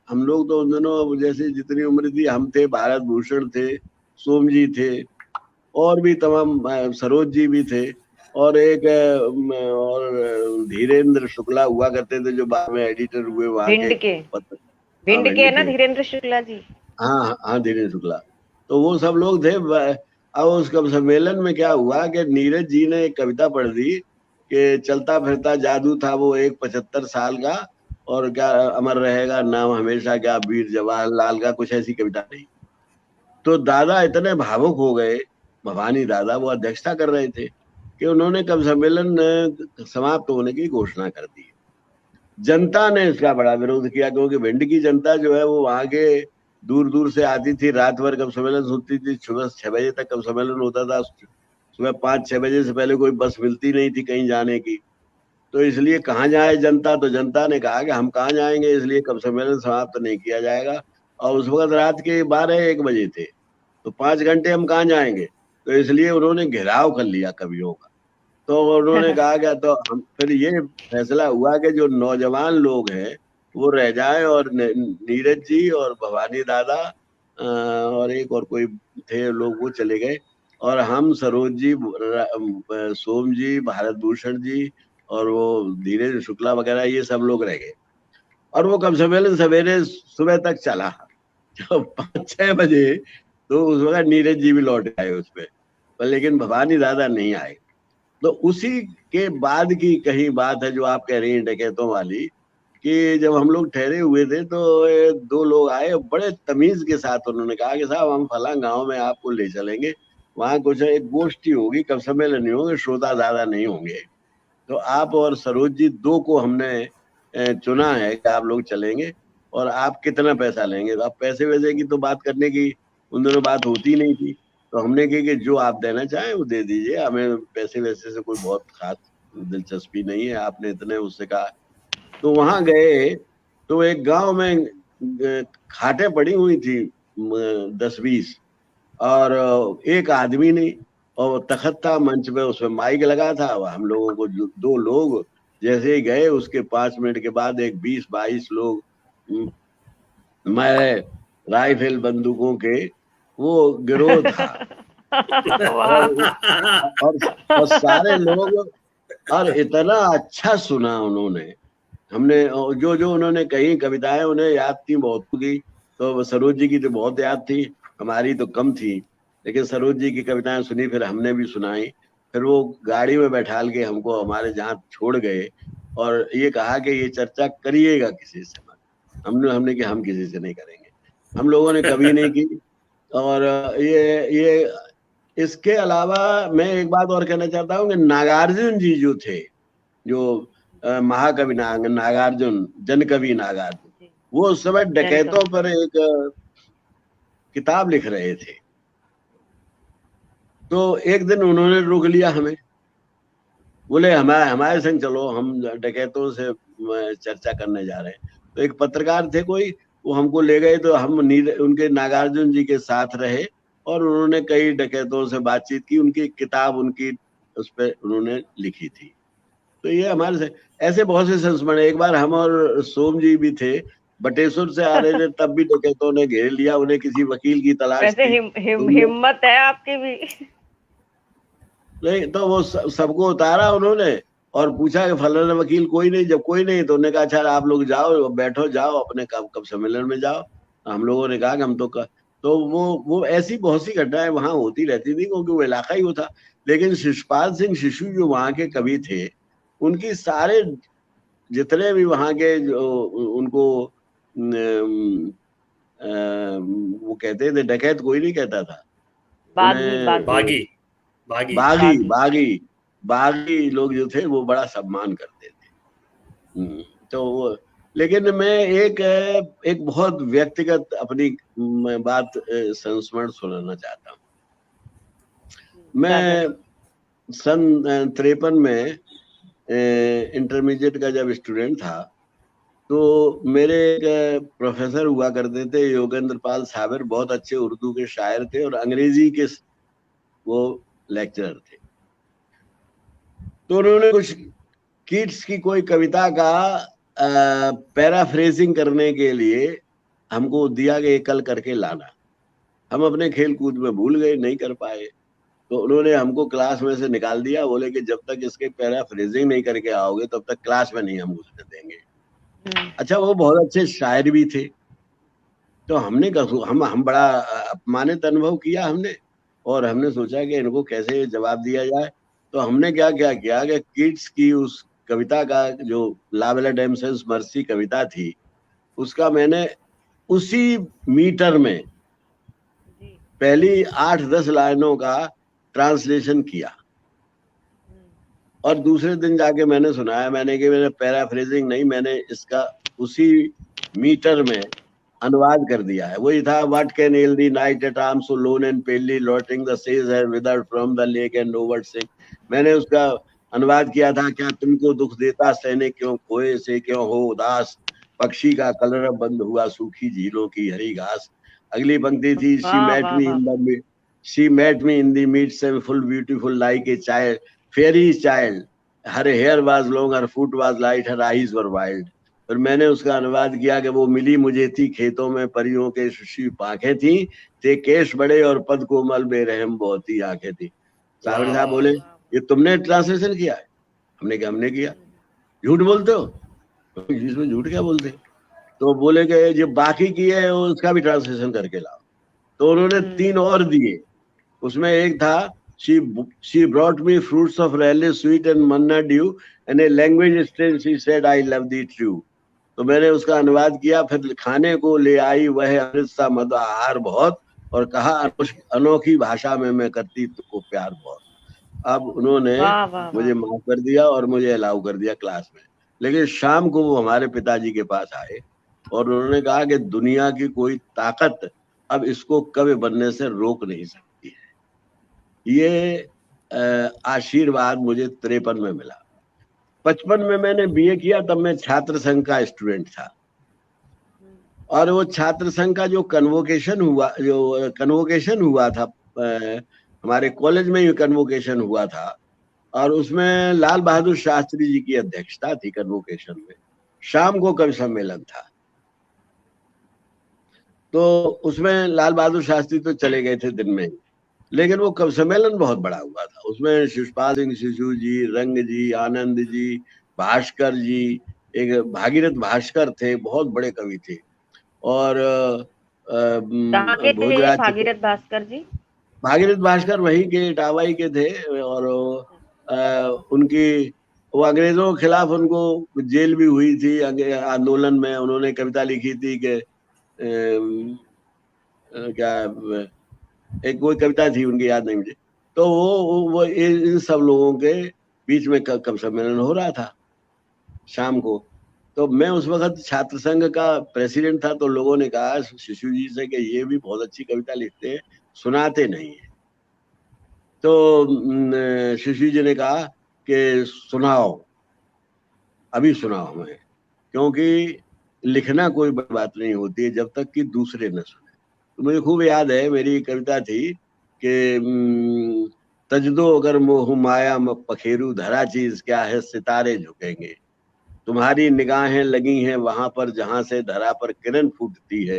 हम लोग तो उन दिनों जैसे जितनी उम्र थी हम थे, भारत भूषण थे, सोम जी थे और भी तमाम, सरोज जी भी थे और एक और धीरेन्द्र शुक्ला हुआ करते थे जो बाद में एडिटर हुए वहां के पत्र। भिंड के ना धीरेन्द्र शुक्ला जी। हाँ हाँ, धीरेन्द्र शुक्ला। तो वो सब लोग थे। अब उस सम्मेलन में क्या हुआ कि नीरज जी ने एक कविता पढ़ दी कि चलता फिरता जादू था वो एक 75 साल का और क्या अमर रहेगा नाम हमेशा, क्या वीर जवाहरलाल का, कुछ ऐसी कविता थी। तो दादा इतने भावुक हो गए, भवानी दादा, वो अध्यक्षता कर रहे थे, कि उन्होंने कवि सम्मेलन समाप्त होने की घोषणा कर दी। जनता ने इसका बड़ा विरोध किया क्योंकि भिंड की जनता जो है वो वहां के दूर दूर से आती थी, रात भर कवि सम्मेलन सुनती थी। सुबह 6 बजे तक कवि सम्मेलन होता था। सुबह 5-6 बजे से पहले कोई बस मिलती नहीं थी कहीं जाने की। तो इसलिए कहाँ जाए जनता, तो जनता ने कहा कि हम कहाँ जाएंगे, इसलिए कवि सम्मेलन समाप्त नहीं किया जाएगा। और उस वक्त रात के 12-1 बजे थे, तो 5 घंटे हम कहाँ जाएंगे। तो इसलिए उन्होंने घेराव कर लिया कवियों का। तो उन्होंने कहा क्या, तो हम फिर ये फैसला हुआ कि जो नौजवान लोग हैं वो रह जाए और नीरज जी और भवानी दादा और एक और कोई थे लोग, वो चले गए और हम सरोज जी, सोम जी, भारत भूषण जी और वो धीरेन्द्र शुक्ला वगैरह ये सब लोग रह गए। और वो कवि सम्मेलन सवेरे सुबह तक चला, जब 5-6 बजे तो उस वक्त नीरज जी भी लौट आए उसमें, पर लेकिन भवानी दादा नहीं आए। तो उसी के बाद की कहीं बात है जो आप कह रही हैं डकैतों वाली, कि जब हम लोग ठहरे हुए थे तो 2 लोग आए, बड़े तमीज के साथ उन्होंने कहा कि साहब हम फलां गांव में आपको ले चलेंगे, वहां कुछ एक गोष्ठी होगी, कवि सम्मेलन नहीं होंगे, श्रोता ज्यादा नहीं होंगे, तो आप और सरोज जी 2 को हमने चुना है कि आप लोग चलेंगे और आप कितना पैसा लेंगे। तो आप पैसे वैसे की तो बात करने की उन दोनों बात होती नहीं थी, तो हमने कही कि जो आप देना चाहें वो दे दीजिए, हमें पैसे वैसे से कोई बहुत खास दिलचस्पी नहीं है, आपने इतने उससे कहा। तो वहां गए तो एक गांव में खाटें पड़ी हुई थी 10-20 और एक आदमी नहीं, और तखत था मंच पे, उसमें माइक लगा था। हम लोगों को 2 लोग जैसे ही गए उसके 5 मिनट के बाद एक 20-22 लोग मैं राइफल बंदूकों के वो गिरोह था और सारे लोग, और इतना अच्छा सुना उन्होंने। हमने जो जो उन्होंने कही कविताएं उन्हें याद थी बहुत की, तो सरोज जी की तो बहुत याद थी, हमारी तो कम थी, लेकिन सरोज जी की कविताएं सुनी, फिर हमने भी सुनाई। फिर वो गाड़ी में बैठाल के हमको हमारे जहाँ छोड़ गए और ये कहा कि ये चर्चा करिएगा किसी से मत। हमने कि हम किसी से नहीं करेंगे, हम लोगों ने कभी नहीं की। और ये इसके अलावा मैं एक बात और कहना चाहता हूँ कि नागार्जुन जी जो थे, जो महाकवि नागार्जुन, जनकवि नागार्जुन, वो उस समय डकैतों पर एक किताब लिख रहे थे। तो एक दिन उन्होंने रोक लिया हमें, बोले हमारे संग चलो, हम डकैतों से चर्चा करने जा रहे हैं। तो एक पत्रकार थे कोई, वो हमको ले गए, तो हम उनके नागार्जुन जी के साथ रहे और उन्होंने कई डकैतों से बातचीत की, उनकी किताब उनकी उस पर उन्होंने लिखी थी। तो ये हमारे से ऐसे बहुत से संस्मरण। एक बार हम और सोम जी भी थे, बटेश्वर से आ रहे थे तब भी डकैतों ने घेर लिया, उन्हें किसी वकील की तलाश वैसे थी। हिम्मत है आपकी भी। नहीं तो वो सबको उतारा उन्होंने और पूछा कि फलाना वकील कोई नहीं। जब कोई नहीं तो उन्होंने कहा अच्छा आप लोग जाओ, बैठो, जाओ अपने कब सम्मेलन में जाओ। हम लोगों ने कहा कि हम तो वो ऐसी बहुत सी घटनाएं वहां होती रहती थी क्योंकि वो इलाका ही वो था। लेकिन शिषपाल सिंह शिशु जो वहां के कवि थे, उनकी सारे जितने भी वहां के जो उनको वो कहते थे, डकैत कोई नहीं कहता था बागी उन्हें, बागी बागी बागी बागी। बागी बागी लोग जो थे वो बड़ा सम्मान करते थे। तो वो, लेकिन मैं एक बहुत व्यक्तिगत अपनी बात संस्मरण सुनाना चाहता हूँ। मैं सन 53 में इंटरमीडिएट का जब स्टूडेंट था तो मेरे एक प्रोफेसर हुआ करते थे, योगेंद्र पाल साबर, बहुत अच्छे उर्दू के शायर थे और अंग्रेजी के वो लेक्चरर थे। तो उन्होंने कुछ कीट्स की कोई कविता का पैराफ्रेजिंग करने के लिए हमको दिया कि कल करके लाना। हम अपने खेल कूद में भूल गए, नहीं कर पाए। तो उन्होंने हमको क्लास में से निकाल दिया, बोले कि जब तक इसके पैराफ्रेजिंग नहीं करके आओगे तब तक क्लास में नहीं हम घुसने देंगे। अच्छा, वो बहुत अच्छे शायर भी थे। तो हमने हम बड़ा अपमानित अनुभव किया हमने, और हमने सोचा कि इनको कैसे जवाब दिया जाए। तो हमने क्या क्या किया कि किड्स की उस कविता का जो लावेला डेमसेंस मर्सी कविता थी, उसका मैंने उसी मीटर में पहली 8-10 लाइनों का ट्रांसलेशन किया और दूसरे दिन जाके मैंने सुनाया। मैंने पैराफ्रेजिंग नहीं, मैंने इसका उसी मीटर में अनुवाद कर दिया है। वही था, what can ail thee knight at arms alone and palely loitering the सेज has withered from the lake and over sing. मैंने उसका अनुवाद किया था, क्या तुमको दुख देता सहने क्यों खोए से क्यों हो उदास, पक्षी का कलरव बंद हुआ सूखी झीलों की हरी घास। अगली पंक्ति थी, she met me in the she met me in the midst and full beautiful like a child, fairy child, her hair was long, her foot was light, her eyes were wild। फिर मैंने उसका अनुवाद किया कि वो मिली मुझे थी खेतों में परियों के सुशी आंखें थी, थे केश बड़े और पद कोमल बेरहम बहुत ही आंखें थी। सागर साहब बोले, ये तुमने ट्रांसलेशन किया है? हमने कहा हमने किया। झूठ बोलते हो? इसमें झूठ क्या बोलते? तो बोले कि जो बाकी की है उसका भी ट्रांसलेशन करके लाओ। तो उन्होंने 3 और दिए। उसमें एक था, she brought me fruits of relish sweet and manna dew and a language strange she said I love thee true। तो मैंने उसका अनुवाद किया, फिर खाने को ले आई वह अमृत सा मधु आहार बहुत, और कहा अनोखी भाषा में मैं करती तुमको प्यार बहुत। अब उन्होंने मुझे माफ कर दिया और मुझे अलाउ कर दिया क्लास में। लेकिन शाम को वो हमारे पिताजी के पास आए और उन्होंने कहा कि दुनिया की कोई ताकत अब इसको कवि बनने से रोक नहीं सकती है। ये आशीर्वाद मुझे 53 में मिला। 55 में मैंने बीए किया, तब मैं छात्र संघ का स्टूडेंट था और वो छात्र संघ का जो कन्वोकेशन हुआ था, हमारे कॉलेज में ही कन्वोकेशन हुआ था और उसमें लाल बहादुर शास्त्री जी की अध्यक्षता थी कन्वोकेशन में। शाम को कवि सम्मेलन था, तो उसमें लाल बहादुर शास्त्री तो चले गए थे दिन में, लेकिन वो कवि सम्मेलन बहुत बड़ा हुआ था। उसमें शिषपाल सिंह शिशु जी, रंग जी, आनंद जी, भास्कर जी, एक भागीरथ भास्कर थे, बहुत बड़े कवि थे। और भोजराज भागीरथ भास्कर जी, भागीरथ भास्कर वहीं के इटावाई के थे और उनकी वो अंग्रेजों के खिलाफ उनको जेल भी हुई थी आंदोलन में। उन्होंने कविता लिखी थी कि क्या एक कोई कविता थी उनकी, याद नहीं मुझे। तो वो इन सब लोगों के बीच में कवि सम्मेलन हो रहा था शाम को। तो मैं उस वक्त छात्र संघ का प्रेसिडेंट था, तो लोगों ने कहा शिशु जी से कि ये भी बहुत अच्छी कविता लिखते हैं, सुनाते नहीं है। तो शिशु जी ने कहा कि सुनाओ, अभी सुनाओ हमें, क्योंकि लिखना कोई बड़ी बात नहीं होती है जब तक कि दूसरे न सुने। तो मुझे खूब याद है, मेरी कविता थी कि तजदो अगर मोह माया पखेरू, धरा चीज क्या है सितारे झुकेंगे। तुम्हारी निगाहें लगी हैं वहां पर जहां से धरा पर किरण फूटती है,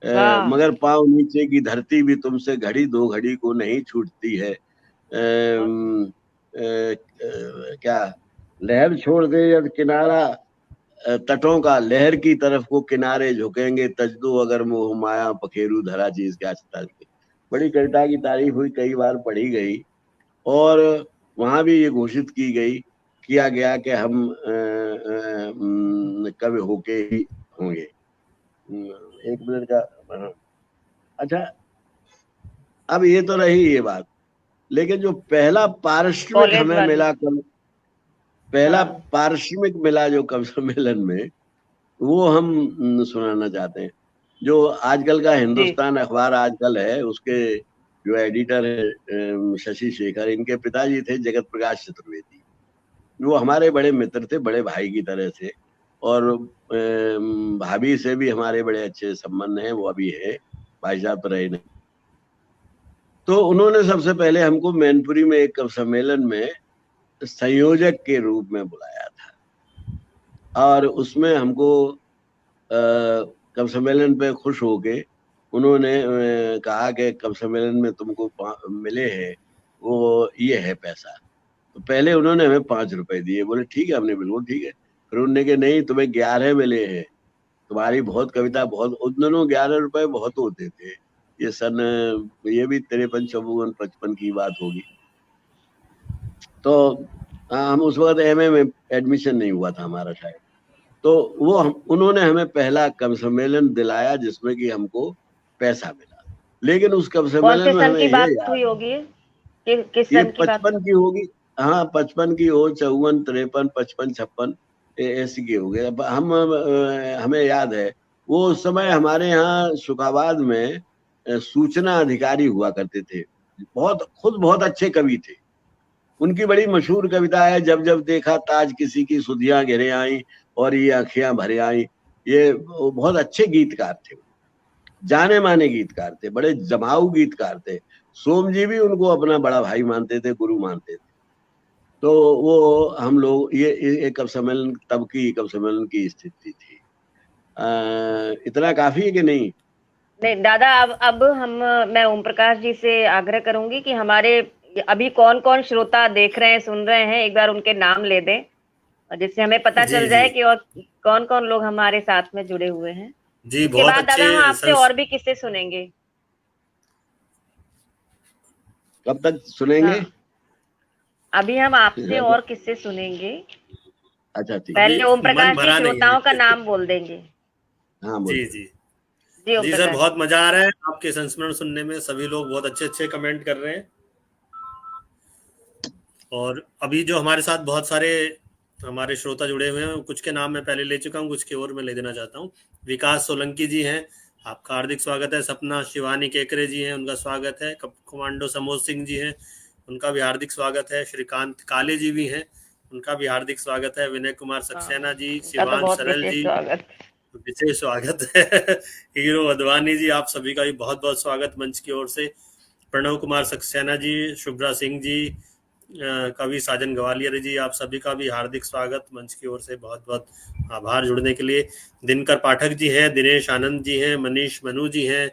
वाह। मगर पाँव नीचे की धरती भी तुमसे घड़ी दो घड़ी को नहीं छूटती है। क्या, लहर छोड़ दे जब किनारा तटों का, लहर की तरफ को किनारे झुकेंगे, तजदो अगर मोह माया पखेरु धरा चीज क्या चीज। बड़ी कविता की तारीफ हुई, कई बार पढ़ी गई, और वहां भी ये घोषित की गई, किया गया कि हम कवि होके ही होंगे। एक मिनट का, अच्छा, अब ये तो रही ये बात, लेकिन जो पहला पारिश्रमिक कॉलेज हमें वाली। मिला, पहला हाँ। पारिश्रमिक मिला जो कवि सम्मेलन में, वो हम सुनाना चाहते हैं। जो आजकल का जी। हिंदुस्तान अखबार आजकल है, उसके जो एडिटर है शशि शेखर, इनके पिताजी थे जगत प्रकाश चतुर्वेदी। वो हमारे बड़े मित्र थे, बड़े भाई की तरह से, और भाभी से भी हमारे बड़े अच्छे संबंध हैं, वो अभी है, भाई साहब तो रहे नहीं। तो उन्होंने सबसे पहले हमको मैनपुरी में एक कवि सम्मेलन में संयोजक के रूप में बुलाया था, और उसमें हमको कवि सम्मेलन पे खुश होके उन्होंने कहा कि कवि सम्मेलन में तुमको मिले हैं वो ये है पैसा। तो पहले उन्होंने हमें 5 रुपए दिए, बोले ठीक है, हमने बिल्कुल ठीक है। फिर उन्होंने कहा नहीं, तुम्हें 11 मिले हैं, तुम्हारी बहुत कविता बहुत, उन दिनों 11 रुपए बहुत होते थे। ये सन, ये भी 53, 54, 55 की बात होगी। तो हम उस वक्त एमए में एडमिशन नहीं हुआ था हमारा शायद। तो वो उन्होंने हमें पहला कवि सम्मेलन दिलाया जिसमें कि हमको पैसा मिला। लेकिन उस कवि कौन से सम्मेलन में सन हमें की ये बात याद, हुई होगी? किस ये सन की बात? 55 की होगी, हाँ 55 की हो, 54, 53, 55, 56 ऐसी की होगी। अब हम हमें याद है वो उस समय हमारे यहाँ शुकाबाद में सूचना अधिकारी हुआ करते थे, बहुत खुद बहुत अच्छे कवि थे। उनकी बड़ी मशहूर कविता है, जब जब देखा ताज किसी की सुधियां घिरे आई और ये आंखियां भरे आई। ये बहुत अच्छे गीतकार थे, जाने माने गीतकार थे, बड़े जमाऊ गीतकार थे। सोम जी भी उनको अपना बड़ा भाई मानते थे, गुरु मानते थे। तो वो हम लोग ये एक कवि सम्मेलन, तब की कवि सम्मेलन की स्थिति थी। इतना काफी है कि नहीं? नहीं दादा, अब हम, मैं ओम प्रकाश जी से आग्रह करूंगी कि हमारे अभी कौन कौन श्रोता देख रहे हैं, सुन रहे हैं, एक बार उनके नाम ले दें, और जिससे हमें पता जी चल जी जाए कि और कौन कौन लोग हमारे साथ में जुड़े हुए हैं। जी, उसके बहुत बाद दादा अच्छे हम आपसे और भी किस्से सुनेंगे। कब तक सुनेंगे? हाँ, अभी हम आपसे और किस्से सुनेंगे। अच्छा ठीक। अभी पहले ओम मन प्रकाश जी भरा नहीं श्रोताओं का है। नाम बोल देंगे। हाँ जी बोलिए। जी जी ओम जी सर, प्रकाश। बहुत मजा आ रहा है आपके संस्मरण सुनने में। सभी लोग बहुत अच्छे अच्छे कमेंट कर रहे हैं। और अभी जो हमारे साथ बहुत सारे हमारे श्रोता जुड़े हुए हैं, कुछ के नाम मैं पहले ले चुका हूँ, कुछ के और मैं ले देना चाहता हूँ। विकास सोलंकी जी हैं, आपका हार्दिक स्वागत है। सपना शिवानी केकरे जी हैं, उनका स्वागत है। कमांडो समोज सिंह जी हैं, उनका भी हार्दिक स्वागत है। श्रीकांत काले जी भी हैं, उनका भी हार्दिक स्वागत है। विनय कुमार सक्सेना जी, उनका तो शिवान बहुत सरल विशेष जी, स्वागत। विशेष स्वागत है। हीरो अदवानी जी, आप सभी का भी बहुत बहुत स्वागत मंच की ओर से। प्रणव कुमार सक्सेना जी, शुभ्रा सिंह जी, कवि साजन ग्वालियर जी, आप सभी का भी हार्दिक स्वागत मंच की ओर से। बहुत बहुत आभार जुड़ने के लिए। दिनकर पाठक जी हैं, दिनेश आनंद जी हैं, मनीष मनु जी हैं,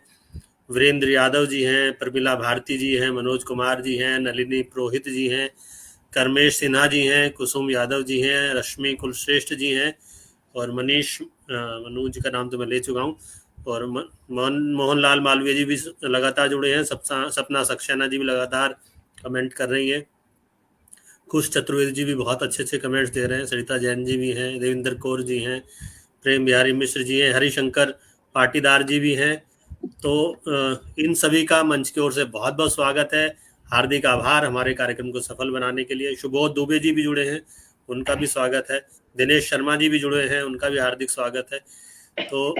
वीरेंद्र यादव जी हैं, प्रमिला भारती जी हैं, मनोज कुमार जी हैं, नलिनी पुरोहित जी हैं, कर्मेश सिन्हा जी हैं, कुसुम यादव जी हैं, रश्मि कुलश्रेष्ठ जी हैं, और मनीष मनु जी का नाम तो मैं ले चुका हूँ, और मोहनलाल मालवीय जी भी लगातार जुड़े हैं। सपना सक्सेना जी भी लगातार कमेंट कर रही है। कुश चतुर्वेदी जी भी बहुत अच्छे अच्छे कमेंट्स दे रहे हैं। सरिता जैन जी भी हैं, देवेंद्र कौर जी हैं, प्रेम बिहारी मिश्र जी हैं, हरिशंकर पाटीदार जी भी हैं। तो इन सभी का मंच की ओर से बहुत बहुत स्वागत है। हार्दिक आभार हमारे कार्यक्रम को सफल बनाने के लिए। सुबोध दुबे जी भी जुड़े हैं, उनका भी स्वागत है। दिनेश शर्मा जी भी जुड़े हैं, उनका भी हार्दिक स्वागत है। तो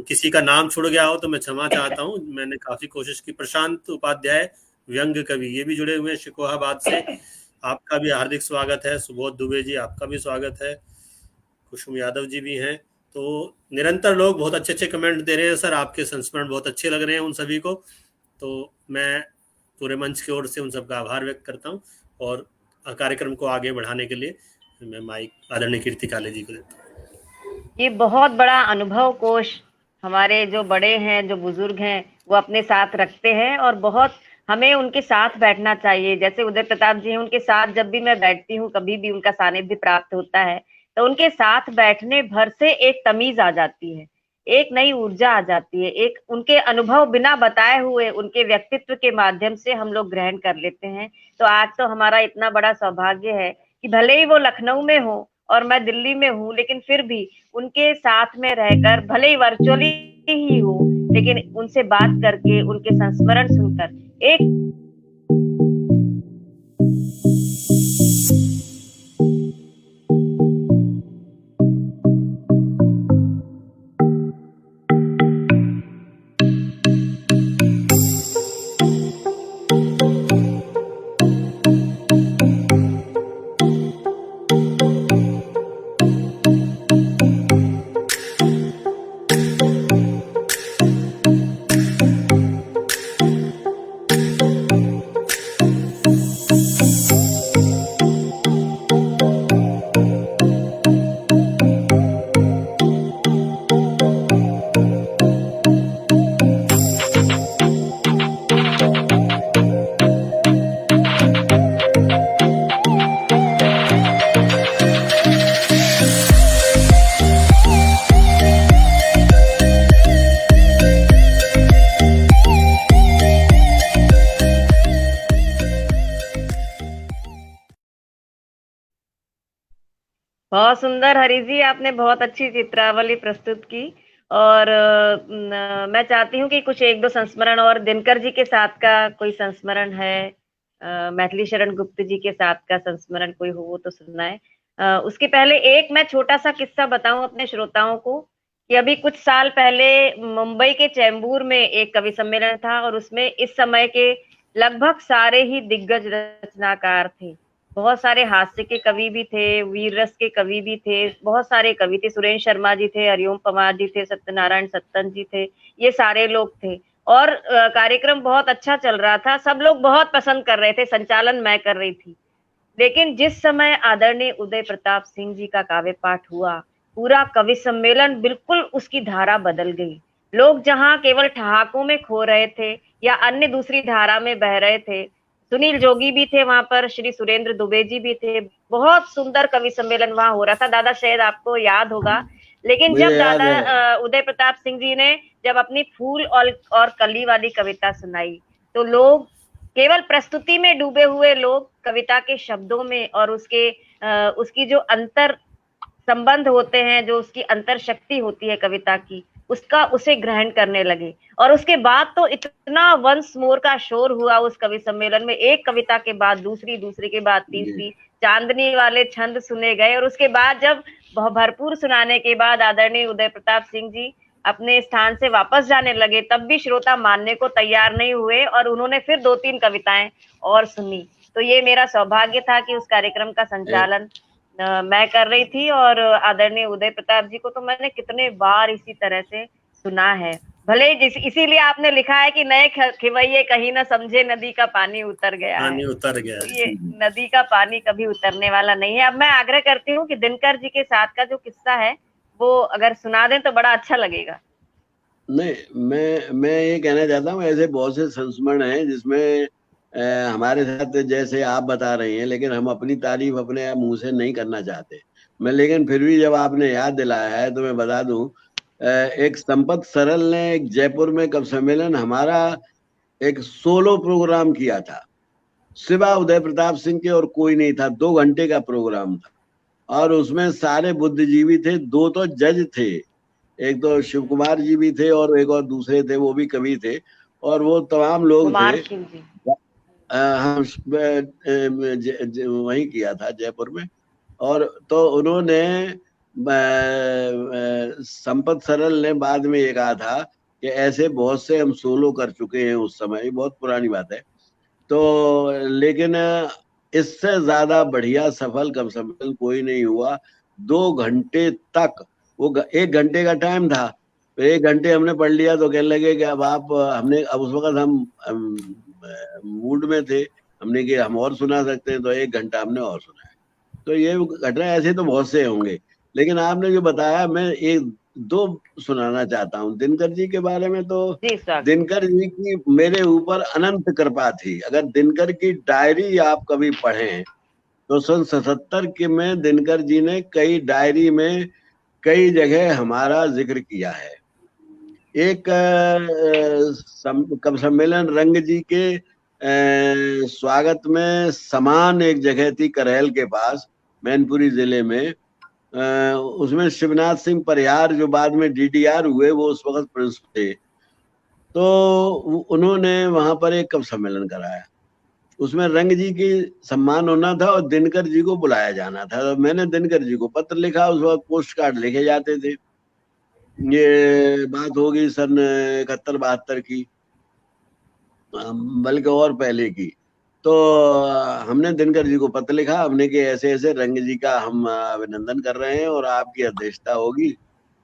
किसी का नाम छूट गया हो तो मैं क्षमा चाहता हूँ, मैंने काफी कोशिश की। प्रशांत उपाध्याय व्यंग कवि, ये भी जुड़े हुए हैं शिकोहाबाद से, आपका भी हार्दिक स्वागत है। सुबोध दुबे जी, आपका भी स्वागत है। कुसुम यादव जी भी हैं। तो निरंतर लोग बहुत अच्छे अच्छे कमेंट दे रहे हैं। सर आपके संस्मरण बहुत अच्छे लग रहे हैं उन सभी को। तो मैं पूरे मंच की ओर से उन सबका आभार व्यक्त करता हूँ और कार्यक्रम को आगे बढ़ाने के लिए मैं माइक आदरणीय कीर्ति काले जी को देता हूँ। ये बहुत बड़ा अनुभव कोश हमारे जो बड़े हैं, जो बुजुर्ग हैं, वो अपने साथ रखते हैं और बहुत हमें उनके साथ बैठना चाहिए। जैसे उदय प्रताप जी हैं, उनके साथ जब भी मैं बैठती हूँ, कभी भी उनका सानिध्य प्राप्त होता है, तो उनके साथ बैठने भर से एक तमीज आ जाती है, एक नई ऊर्जा आ जाती है, एक उनके अनुभव बिना बताए हुए उनके व्यक्तित्व के माध्यम से हम लोग ग्रहण कर लेते हैं। तो आज तो हमारा इतना बड़ा सौभाग्य है कि भले ही वो लखनऊ में हो और मैं दिल्ली में हूँ, लेकिन फिर भी उनके साथ में रहकर, भले ही वर्चुअली ही हो, लेकिन उनसे बात करके, उनके संस्मरण सुनकर एक बहुत सुंदर हरि जी, आपने बहुत अच्छी चित्रावली प्रस्तुत की। और मैं चाहती हूँ कि कुछ एक दो संस्मरण और दिनकर जी के साथ का कोई संस्मरण है, मैथिली शरण गुप्त जी के साथ का संस्मरण कोई हो तो सुनाए। उसके पहले एक मैं छोटा सा किस्सा बताऊं अपने श्रोताओं को कि अभी कुछ साल पहले मुंबई के चैम्बूर में एक कवि सम्मेलन था और उसमें इस समय के लगभग सारे ही दिग्गज रचनाकार थे। बहुत सारे हास्य के कवि भी थे, वीर रस के कवि भी थे, बहुत सारे कवि थे, सुरेंद्र शर्मा जी थे, हरिओम पवार जी थे, सत्यनारायण सत्तन जी थे, ये सारे लोग थे। और कार्यक्रम बहुत अच्छा चल रहा था, सब लोग बहुत पसंद कर रहे थे, संचालन मैं कर रही थी। लेकिन जिस समय आदरणीय उदय प्रताप सिंह जी का काव्य पाठ हुआ, पूरा कवि सम्मेलन बिल्कुल उसकी धारा बदल गई। लोग जहां केवल ठहाकों में खो रहे थे या अन्य दूसरी धारा में बह रहे थे, सुनील जोगी भी थे वहां पर, श्री सुरेंद्र दुबे जी भी थे, बहुत सुंदर कवि सम्मेलन वहां हो रहा था। दादा शायद आपको याद होगा। लेकिन जब दादा उदय प्रताप सिंह जी ने जब अपनी फूल और कली वाली कविता सुनाई, तो लोग केवल प्रस्तुति में डूबे हुए लोग कविता के शब्दों में और उसकी जो अंतर संबंध होते हैं, जो उसकी अंतर शक्ति होती है कविता की, उसे ग्रहण करने लगे। और उसके बाद तो इतना वंस मोर का शोर हुआ उस कवि सम्मेलन में, एक कविता के बाद दूसरी, दूसरी के बाद तीसरी, चांदनी वाले छंद सुने गए। और उसके बाद जब भरपूर सुनाने के बाद आदरणीय उदय प्रताप सिंह जी अपने स्थान से वापस जाने लगे, तब भी श्रोता मानने को तैयार नहीं हुए और उन्होंने फिर 2-3 कविताएं और सुनी। तो ये मेरा सौभाग्य था कि उस कार्यक्रम का संचालन मैं कर रही थी। और आदरणीय उदय प्रताप जी को तो मैंने कितने बार इसी तरह से सुना है। भले इसीलिए आपने लिखा है कि नए खिवैये कहीं ना समझे नदी का पानी उतर गया है। पानी उतर गया तो ये नदी का पानी कभी उतरने वाला नहीं है। अब मैं आग्रह करती हूँ कि दिनकर जी के साथ का जो किस्सा है वो अगर सुना दें तो बड़ा अच्छा लगेगा। नहीं, मैं ये कहना चाहता हूँ, ऐसे बहुत से संस्मरण हैं जिसमें हमारे साथ जैसे आप बता रही हैं, लेकिन हम अपनी तारीफ अपने मुंह से नहीं करना चाहते। मैं लेकिन फिर भी जब आपने याद दिलाया है तो मैं बता दूं, एक संपत सरल ने एक जयपुर में कवि सम्मेलन हमारा एक सोलो प्रोग्राम किया था, सिवा उदय प्रताप सिंह के और कोई नहीं था। 2 घंटे का प्रोग्राम था और उसमें सारे बुद्धिजीवी थे, 2 तो जज थे, एक तो शिव कुमार जी भी थे और एक और दूसरे थे, वो भी कवि थे। और वो तमाम लोग थे, हम वहीं किया था जयपुर में। और तो उन्होंने संपत सरल ने बाद में ये कहा था कि ऐसे बहुत से हम सोलो कर चुके हैं उस समय, बहुत पुरानी बात है। तो लेकिन इससे ज्यादा बढ़िया सफल कवि सम्मेलन कोई नहीं हुआ। 2 घंटे तक, वो 1 घंटे का टाइम था, तो 1 घंटे हमने पढ़ लिया तो कहने लगे कि अब उस वक्त हम मूड में थे, हमने कि हम और सुना सकते हैं, तो 1 घंटा हमने और सुना। तो ये घटना ऐसे तो बहुत से होंगे, लेकिन आपने जो बताया मैं एक दो सुनाना चाहता हूँ दिनकर जी के बारे में। तो जी सर। दिनकर जी की मेरे ऊपर अनंत कृपा थी। अगर दिनकर की डायरी आप कभी पढ़ें तो सन 77 के में दिनकर जी ने कई डायरी में कई जगह हमारा जिक्र किया है। एक कवि सम्मेलन रंग जी के स्वागत में समान एक जगह थी करेल के पास, मैनपुरी जिले में। उसमें शिवनाथ सिंह परिहार जो बाद में डीडीआर हुए, वो उस वक्त प्रिंसिपल थे। तो उन्होंने वहां पर एक कवि सम्मेलन कराया। उसमें रंग जी की सम्मान होना था और दिनकर जी को बुलाया जाना था। तो मैंने दिनकर जी को पत्र लिखा। उस वक्त पोस्ट कार्ड लिखे जाते थे। ये बात होगी सन 71-72 की, बल्कि और पहले की। तो हमने दिनकर जी को पत्र लिखा, हमने कि ऐसे ऐसे रंग जी का हम अभिनंदन कर रहे हैं और आपकी अध्यक्षता होगी।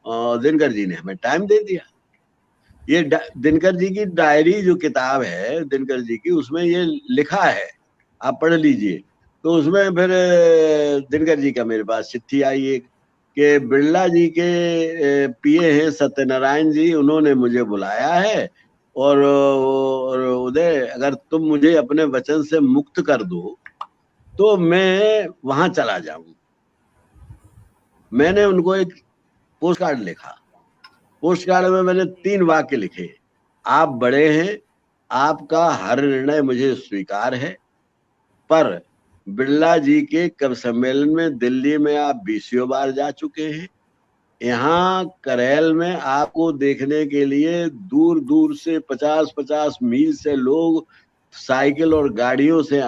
और दिनकर जी ने हमें टाइम दे दिया। ये दिनकर जी की डायरी जो किताब है दिनकर जी की, उसमें ये लिखा है, आप पढ़ लीजिए। तो उसमें फिर दिनकर जी का मेरे पास चिट्ठी आई एक, कि बिरला जी के पीए हैं सत्यनारायण जी, उन्होंने मुझे बुलाया है और उदय अगर तुम मुझे अपने वचन से मुक्त कर दो तो मैं वहां चला जाऊं। मैंने उनको एक पोस्ट कार्ड लिखा। पोस्ट कार्ड में मैंने 3 वाक्य लिखे। आप बड़े हैं, आपका हर निर्णय मुझे स्वीकार है, पर बिरला जी के कवि सम्मेलन में दिल्ली में आप 20 बार जा चुके हैं। यहाँ करेल में आपको देखने के लिए दूर दूर से 50-50 मील से लोग साइकिल और गाड़ियों से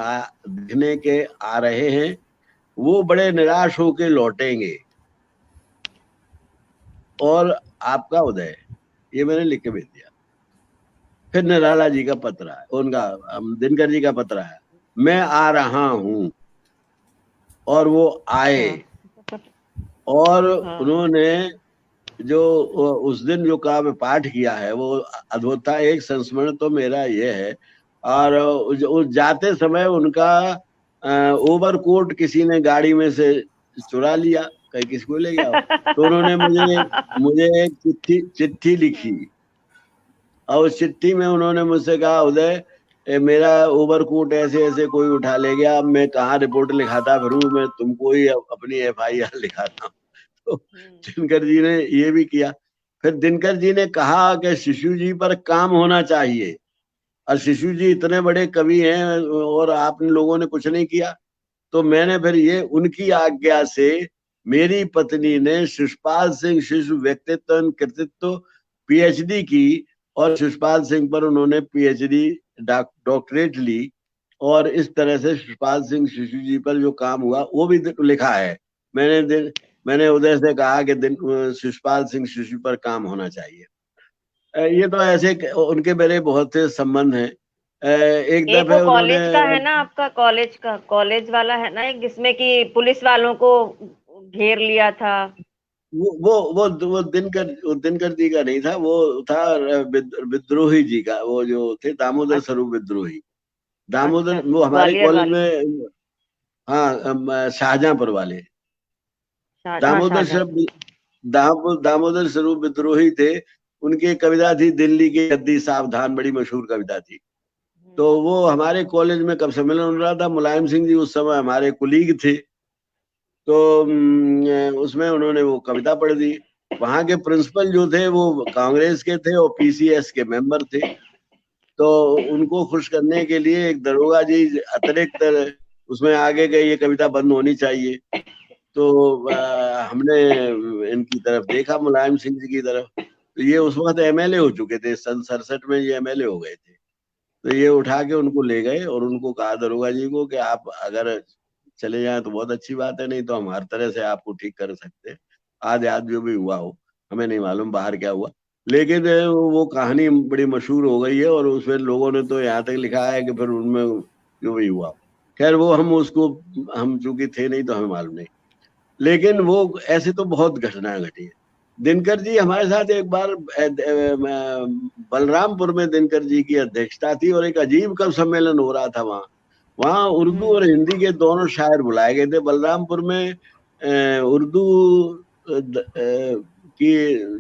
देखने के आ रहे हैं। वो बड़े निराश होके लौटेंगे। और आपका उदय, ये मैंने लिख के भेज दिया। फिर निराला जी का पत्र आया, उनका दिनकर जी का पत्र आया, मैं आ रहा हूं। और वो आए। और उन्होंने जो उस दिन जो काव्य पाठ किया है वो अद्भुत था। एक संस्मरण तो मेरा ये है। और उस जाते समय उनका ओवरकोट किसी ने गाड़ी में से चुरा लिया, कहीं किसी को ले गया। तो उन्होंने मुझे एक चिट्ठी लिखी। और उस चिट्ठी में उन्होंने मुझसे कहा, उदय मेरा ओवरकोट ऐसे ऐसे कोई उठा ले गया, अब मैं कहाँ रिपोर्ट लिखाता फिरूं, मैं तुमको ही अपनी FIR लिखाता हूँ। तो दिनकर जी ने ये भी किया। फिर दिनकर जी ने कहा कि शिशु जी पर काम होना चाहिए, और शिशु जी इतने बड़े कवि हैं और आप लोगों ने कुछ नहीं किया। तो मैंने फिर ये उनकी आज्ञा से मेरी पत्नी ने शिशुपाल सिंह शिशु व्यक्तित्व कृतित्व PhD की, और शिशुपाल सिंह पर उन्होंने PhD डॉक्टरेट ली। और इस तरह से शिशुपाल सिंह शिशु जी पर जो काम हुआ वो भी लिखा है। मैंने उदय से कहा कि शिशुपाल सिंह शिशु पर काम होना चाहिए। ये तो ऐसे उनके मेरे बहुत से संबंध हैं। एक एक वो दफे उन्होंने कॉलेज का है ना, आपका कॉलेज वाला है ना एक, जिसमें कि पुलिस वालों को घेर लिया था। वो दिनकर जी का नहीं था, वो था विद्रोही जी का। वो जो थे दामोदर स्वरूप विद्रोही। दामोदर, अच्छा, वो हमारे ग्वालियर कॉलेज वाले। में, हाँ, शाहजहांपुर वाले हाँ, दामोदर शाहजहां। स्वरूप दामोदर स्वरूप विद्रोही थे। उनकी एक कविता थी, दिल्ली की गद्दी सावधान, बड़ी मशहूर कविता थी। तो वो हमारे कॉलेज में कब सम्मेलन हो रहा था, मुलायम सिंह जी उस समय हमारे कुलीग थे। तो उसमें उन्होंने वो कविता पढ़ दी। वहां के प्रिंसिपल जो थे वो कांग्रेस के थे और PCS के मेंबर थे। तो उनको खुश करने के लिए एक दरोगा जी अतिरिक्त उसमें आगे गए, ये कविता बंद होनी चाहिए। तो हमने इनकी तरफ देखा, मुलायम सिंह जी की तरफ। तो ये उस वक्त MLA हो चुके थे, सन 67 में ये MLA हो गए थे। तो ये उठा के उनको ले गए और उनको कहा दरोगा जी को कि आप अगर चले जाएं तो बहुत अच्छी बात है, नहीं तो हम हर तरह से आपको ठीक कर सकते हैं। आज जो भी हुआ हो, हमें नहीं मालूम बाहर क्या हुआ। लेकिन वो कहानी बड़ी मशहूर हो गई है और उसमें लोगों ने तो यहाँ तक लिखा है कि फिर उनमें जो भी हुआ, खैर वो हम चूंकि थे नहीं तो हमें मालूम नहीं। लेकिन वो ऐसे तो बहुत घटनाएं घटी है। दिनकर जी हमारे साथ एक बार बलरामपुर में दिनकर जी की अध्यक्षता थी और एक अजीब कवि सम्मेलन हो रहा था वहां। वहाँ उर्दू और हिंदी के दोनों शायर बुलाए गए थे। बलरामपुर में उर्दू की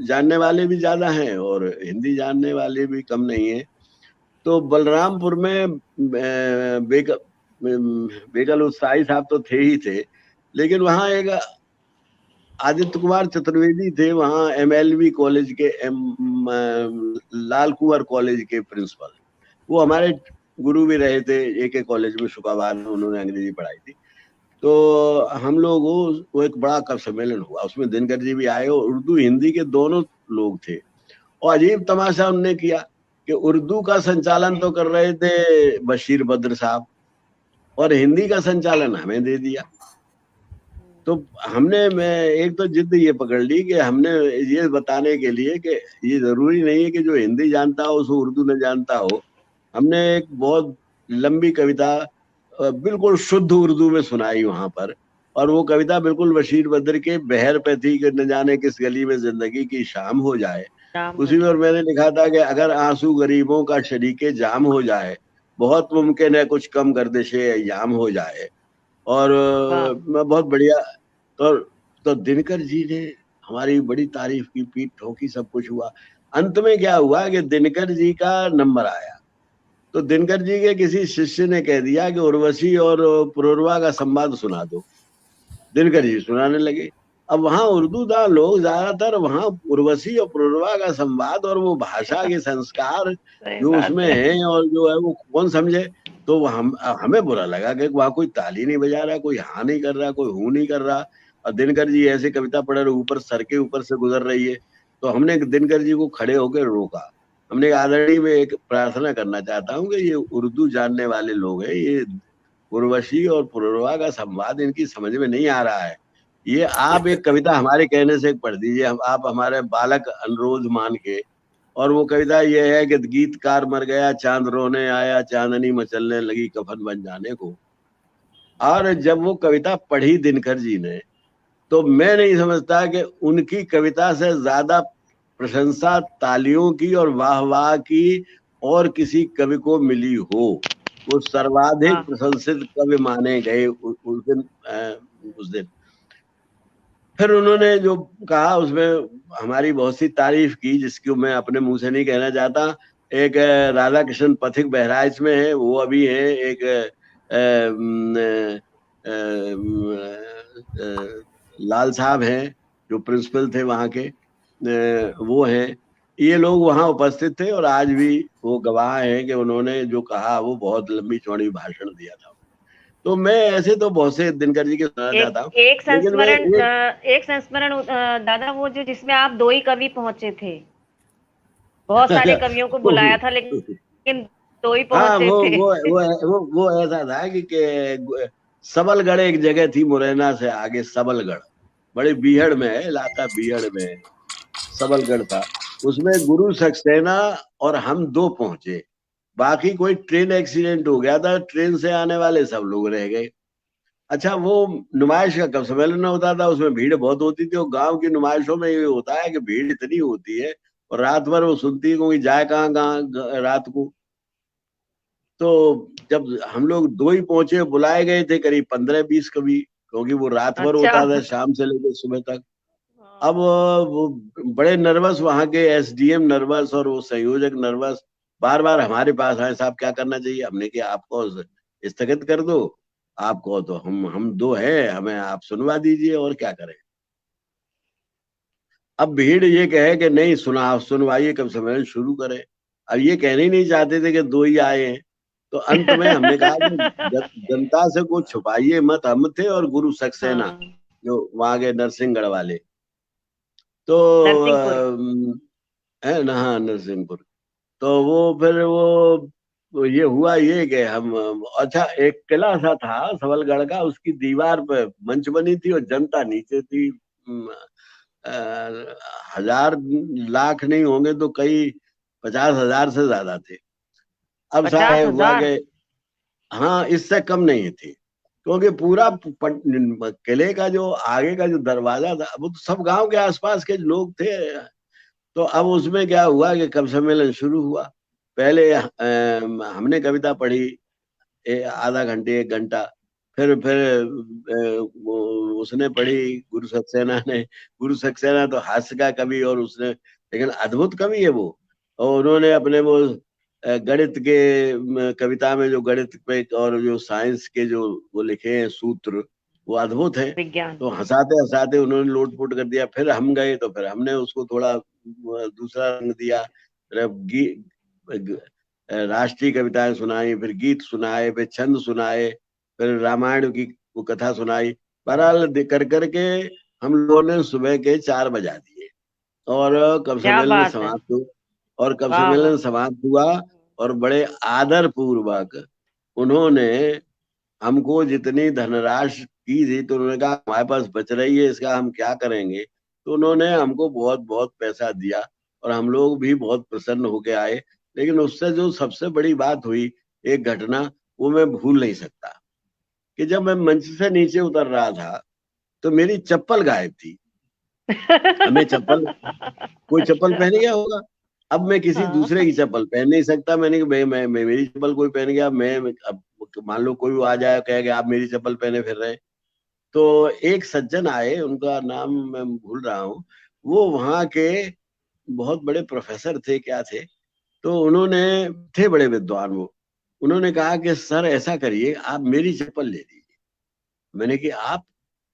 जानने वाले भी ज्यादा हैं और हिंदी जानने वाले भी कम नहीं है। तो बलरामपुर में बेकल उत्साही साहब तो थे ही थे, लेकिन वहाँ एक आदित्य कुमार चतुर्वेदी थे, वहाँ MLV कॉलेज के लाल कुंवर कॉलेज के प्रिंसिपल। वो हमारे गुरु भी रहे थे AK कॉलेज में शुकाबाद में, उन्होंने अंग्रेजी पढ़ाई थी। तो हम लोग वो एक बड़ा कवि सम्मेलन हुआ, उसमें दिनकर जी भी आए और उर्दू हिंदी के दोनों लोग थे। और अजीब तमाशा उनने किया कि उर्दू का संचालन तो कर रहे थे बशीर बद्र साहब और हिंदी का संचालन हमें दे दिया। तो हमने मैं एक तो जिद ये पकड़ ली कि हमने ये बताने के लिए कि ये जरूरी नहीं है कि जो हिंदी जानता हो उसको उर्दू न जानता हो। हमने एक बहुत लंबी कविता बिल्कुल शुद्ध उर्दू में सुनाई वहां पर, और वो कविता बिल्कुल बशीर बद्र के बहर पे थी कि न जाने किस गली में जिंदगी की शाम हो जाए। उसी में मैंने लिखा था कि अगर आंसू गरीबों का शरीके जाम हो जाए, बहुत मुमकिन है कुछ कम गर्दिशे अय्याम हो जाए। और मैं बहुत बढ़िया। तो दिनकर जी ने हमारी बड़ी तारीफ की, पीठ ठोकी, सब कुछ हुआ। अंत में क्या हुआ कि दिनकर जी का नंबर आया, तो दिनकर जी के किसी शिष्य ने कह दिया कि उर्वशी और पुरुरवा का संवाद सुना दो। दिनकर जी सुनाने लगे। अब वहां उर्दूदान लोग ज्यादातर वहां उर्वशी और पुरुरवा का संवाद और वो भाषा के संस्कार जो उसमें है और जो है वो कौन समझे। तो हमें बुरा लगा कि वहां कोई ताली नहीं बजा रहा, कोई हाँ नहीं कर रहा, कोई हूं नहीं कर रहा, और दिनकर जी ऐसे कविता पढ़ रहे, ऊपर सर के ऊपर से गुजर रही है। तो हमने दिनकर जी को खड़े होकर रोका। हमने आदरणीय में एक प्रार्थना करना चाहता हूँ कि ये उर्दू जानने वाले लोग हैं, ये उर्वशी और पुरुरवा का संवाद इनकी समझ में नहीं आ रहा है। ये आप एक कविता हमारे कहने से पढ़ दीजिए, आप हमारे बालक अनुरोध मान के। और वो कविता ये है कि गीतकार मर गया, चांद रोने आया, चांदनी मचलने लगी कफन बन जाने को। और जब वो कविता पढ़ी दिनकर जी ने, तो मैं नहीं समझता कि उनकी कविता से ज्यादा प्रशंसा तालियों की और वाह वाह की और किसी कवि को मिली हो। वो सर्वाधिक प्रशंसित कवि माने गए उस दिन। फिर उन्होंने जो कहा उसमें हमारी बहुत सी तारीफ की, जिसकी मैं अपने मुंह से नहीं कहना चाहता। एक राधा कृष्ण पथिक बहराइच में है, वो अभी है। एक लाल साहब हैं जो प्रिंसिपल थे वहां के, वो हैं। ये लोग वहां उपस्थित थे और आज भी वो गवाह हैं कि उन्होंने जो कहा वो बहुत लंबी चौड़ी भाषण दिया था। तो मैं ऐसे तो बहुत से दिनकर जी के सुनाना चाहता हूँ। एक संस्मरण दादा, वो जो जिसमें आप 2 ही कवि पहुंचे थे, बहुत सारे कवियों को बुलाया था लेकिन 2 ही पहुंचे थे। वो ऐसा था कि सबलगढ़ एक जगह थी मुरैना से आगे, सबलगढ़ बड़े बीहड़ में है, इलाका बीहड़ में सबलगढ़ था। उसमें गुरु सक्सेना और हम 2 पहुंचे, बाकी कोई ट्रेन एक्सीडेंट हो गया था, ट्रेन से आने वाले सब लोग रह गए। अच्छा, वो नुमाइश का कब सम्मेलन होता था, उसमें भीड़ बहुत होती थी। और गांव की नुमाइशों में ये होता है कि भीड़ इतनी होती है और रात भर वो सुनती है कि जाए कहाँ रात को। तो जब हम लोग 2 ही पहुंचे, बुलाए गए थे करीब 15-20 कवि, क्योंकि वो रात भर होता था, शाम से लेकर सुबह तक। अब वो बड़े नर्वस, वहां के SDM नर्वस और वो संयोजक नर्वस, बार बार हमारे पास आए, साहब क्या करना चाहिए। हमने कि आपको स्थगित कर दो, आपको तो हम 2 हैं, हमें आप सुनवा दीजिए, और क्या करें। अब भीड़ ये कहे कि नहीं सुनवाइए, कब सम्मेलन शुरू करें। अब ये कहने ही नहीं चाहते थे कि 2 ही आए हैं। तो अंत में हमने कहा कि जनता से कुछ छुपाइए मत, हम थे और गुरु सक्सेना जो वहां के नरसिंहगढ़ वाले, तो है ना, हाँ नरसिंहपुर। तो वो फिर वो ये हुआ ये कि हम, अच्छा एक किला सा था सबलगढ़ का, उसकी दीवार पे मंच बनी थी और जनता नीचे थी। 1000 लाख नहीं होंगे तो कई 50,000 से ज्यादा थे। अब साहब हुआ कि हाँ, इससे कम नहीं थी, क्योंकि पूरा किले का जो आगे का जो दरवाजा था वो तो सब गांव के आसपास के लोग थे। तो अब उसमें क्या हुआ कि कब सम्मेलन शुरू हुआ, पहले हमने कविता पढ़ी, आधा घंटे 1 घंटा। फिर उसने पढ़ी गुरु सक्सेना तो हास्य का कवि, और उसने लेकिन अद्भुत कवि है वो। और उन्होंने अपने वो गणित के कविता में जो गणित पे और जो साइंस के जो वो लिखे हैं सूत्र, वो अद्भुत है। विज्ञान। तो हंसाते हंसाते उन्होंने लोटपोट कर दिया। फिर हम गए तो फिर हमने उसको थोड़ा दूसरा रंग दिया, राष्ट्रीय कविताएं सुनाई, फिर गीत सुनाए, फिर छंद सुनाए, फिर रामायण की वो कथा सुनाई। बहरहाल कर करके हम लोगों ने सुबह के 4 बजा दिए, और कब क्या सम्मेलन बात है। वाह वाह। समाप्त हुआ। और बड़े आदर पूर्वक उन्होंने हमको जितनी धनराशि की थी, तो उन्होंने कहा हमारे पास बच रही है, इसका हम क्या करेंगे। तो उन्होंने हमको बहुत बहुत पैसा दिया, और हम लोग भी बहुत प्रसन्न होके आए। लेकिन उससे जो सबसे बड़ी बात हुई, एक घटना, वो मैं भूल नहीं सकता, कि जब मैं मंच से नीचे उतर रहा था तो मेरी चप्पल गायब थी। हमें चप्पल, कोई चप्पल अच्छा। पहन गया होगा। अब मैं किसी हाँ। दूसरे की चप्पल पहन नहीं सकता। मैंने कि मैं मेरी चप्पल कोई पहन गया, मैं अब मान लो कोई आ जाए कहे कि आप मेरी चप्पल पहने फिर रहे। तो एक सज्जन आए, उनका नाम मैं भूल रहा हूँ। वो वहां के बहुत बड़े प्रोफेसर थे, क्या थे, तो उन्होंने, थे बड़े विद्वान वो। उन्होंने कहा कि सर ऐसा करिए, आप मेरी चप्पल ले लीजिए। मैंने कि आप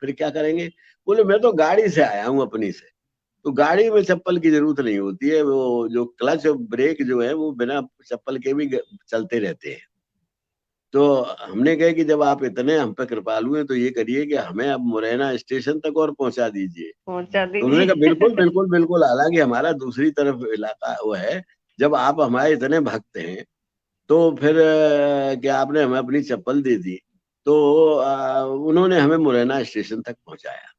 फिर क्या करेंगे? बोले मैं तो गाड़ी से आया हूँ अपनी से। तो गाड़ी में चप्पल की जरूरत नहीं होती है, वो जो क्लच और ब्रेक जो है वो बिना चप्पल के भी चलते रहते हैं। तो हमने कहा कि जब आप इतने हम पे कृपालु हैं, तो ये करिए कि हमें अब मुरैना स्टेशन तक और पहुंचा दीजिए। पहुंचा तो उन्होंने कहा बिल्कुल दीजिए। बिल्कुल बिल्कुल, हालांकि हमारा दूसरी तरफ इलाका वो है। जब आप हमारे इतने भक्त हैं, तो फिर क्या आपने हमें अपनी चप्पल दे दी। तो उन्होंने हमें मुरैना स्टेशन तक पहुंचाया।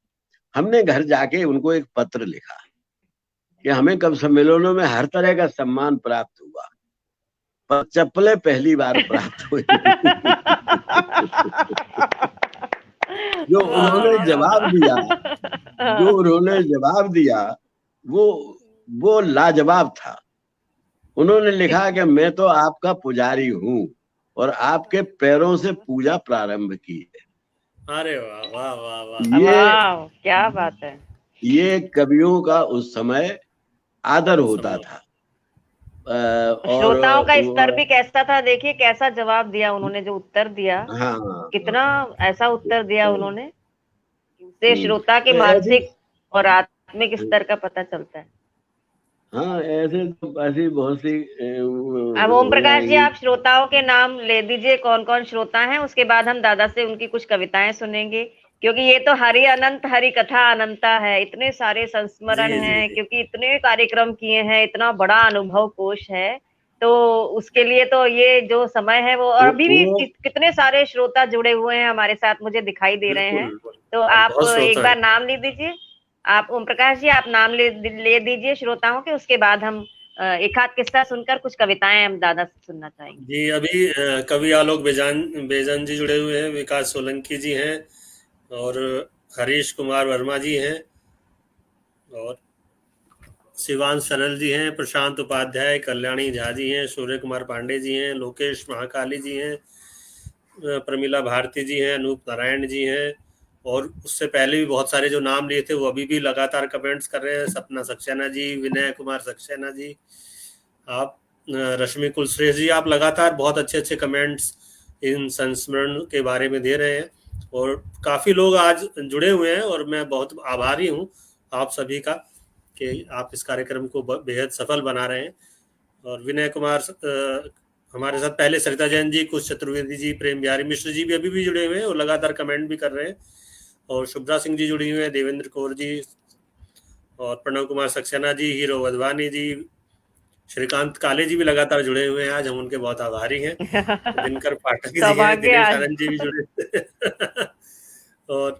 हमने घर जाके उनको एक पत्र लिखा कि हमें कब सम्मेलनों में हर तरह का सम्मान प्राप्त हुआ, पर चप्पलें पहली बार प्राप्त हुई। जो उन्होंने वाह जवाब दिया, जो वाह। उन्होंने जवाब दिया, वो वो लाजवाब था। उन्होंने लिखा कि मैं तो आपका पुजारी हूँ, और आपके पैरों से पूजा प्रारंभ की है। अरे वाह वाह वाह वाह। ये वाह क्या बात है। ये कवियों का उस समय आदर होता सम्मान। था। और श्रोताओं का स्तर भी कैसा था, देखिए कैसा जवाब दिया उन्होंने, जो उत्तर दिया, हाँ, कितना ऐसा उत्तर दिया उन्होंने, उससे हम्म। श्रोता के तो ऐसी, मानसिक और आत्मिक स्तर का पता चलता है। हाँ ऐसे तो ऐसी बहुत सी अब ओम हो प्रकाश जी, जाएंगी। आप श्रोताओं के नाम ले दीजिए, कौन कौन श्रोता हैं, उसके बाद हम दादा से उनकी कुछ कविताएं सुनेंगे, क्योंकि ये तो हरि अनंत हरि कथा अनंता है, इतने सारे संस्मरण जी जी हैं, जी। क्योंकि इतने कार्यक्रम किए हैं, इतना बड़ा अनुभव कोश है। तो उसके लिए तो ये जो समय है वो, और अभी भी वो कितने सारे श्रोता जुड़े हुए हैं हमारे साथ, मुझे दिखाई दे रहे बिल्कुल हैं। बिल्कुल। तो और आप बहुत एक श्रोता बार है। नाम ले दीजिए। आप ओम प्रकाश जी, आप नाम ले दीजिए श्रोताओं के, उसके बाद हम एक आध किस्सा सुनकर कुछ कविताएं हम दादा से सुनना चाहेंगे। जी अभी कवि आलोक बेजान बेजन जी जुड़े हुए हैं, विकास सोलंकी जी हैं, और हरीश कुमार वर्मा जी हैं, और शिवांश सरल जी हैं, प्रशांत उपाध्याय, कल्याणी झा जी हैं, सूर्य कुमार पांडे जी हैं, लोकेश महाकाली जी हैं, प्रमिला भारती जी हैं, अनूप नारायण जी हैं, और उससे पहले भी बहुत सारे जो नाम लिए थे वो अभी भी लगातार कमेंट्स कर रहे हैं। सपना सक्सेना जी, विनय कुमार सक्सेना जी, आप रश्मि कुलश्रेष्ठ जी, आप लगातार बहुत अच्छे अच्छे कमेंट्स इन संस्मरण के बारे में दे रहे हैं, और काफ़ी लोग आज जुड़े हुए हैं, और मैं बहुत आभारी हूँ आप सभी का कि आप इस कार्यक्रम को बेहद सफल बना रहे हैं। और विनय कुमार हमारे साथ पहले, सरिता जैन जी, कुछ चतुर्वेदी जी, प्रेम बिहारी मिश्र जी भी अभी भी जुड़े हुए हैं और लगातार कमेंट भी कर रहे हैं, और शुभ्रा सिंह जी जुड़ी हुए हैं, देवेंद्र कौर जी, और प्रणव कुमार सक्सेना जी, हीरो वधवानी जी, श्रीकांत काले जी भी लगातार जुड़े हुए हैं। आज हम उनके बहुत आभारी हैं। दिनकर पाठक जी हैं, सौभाग्य दिनेश आज। आनंद जी भी जुड़े और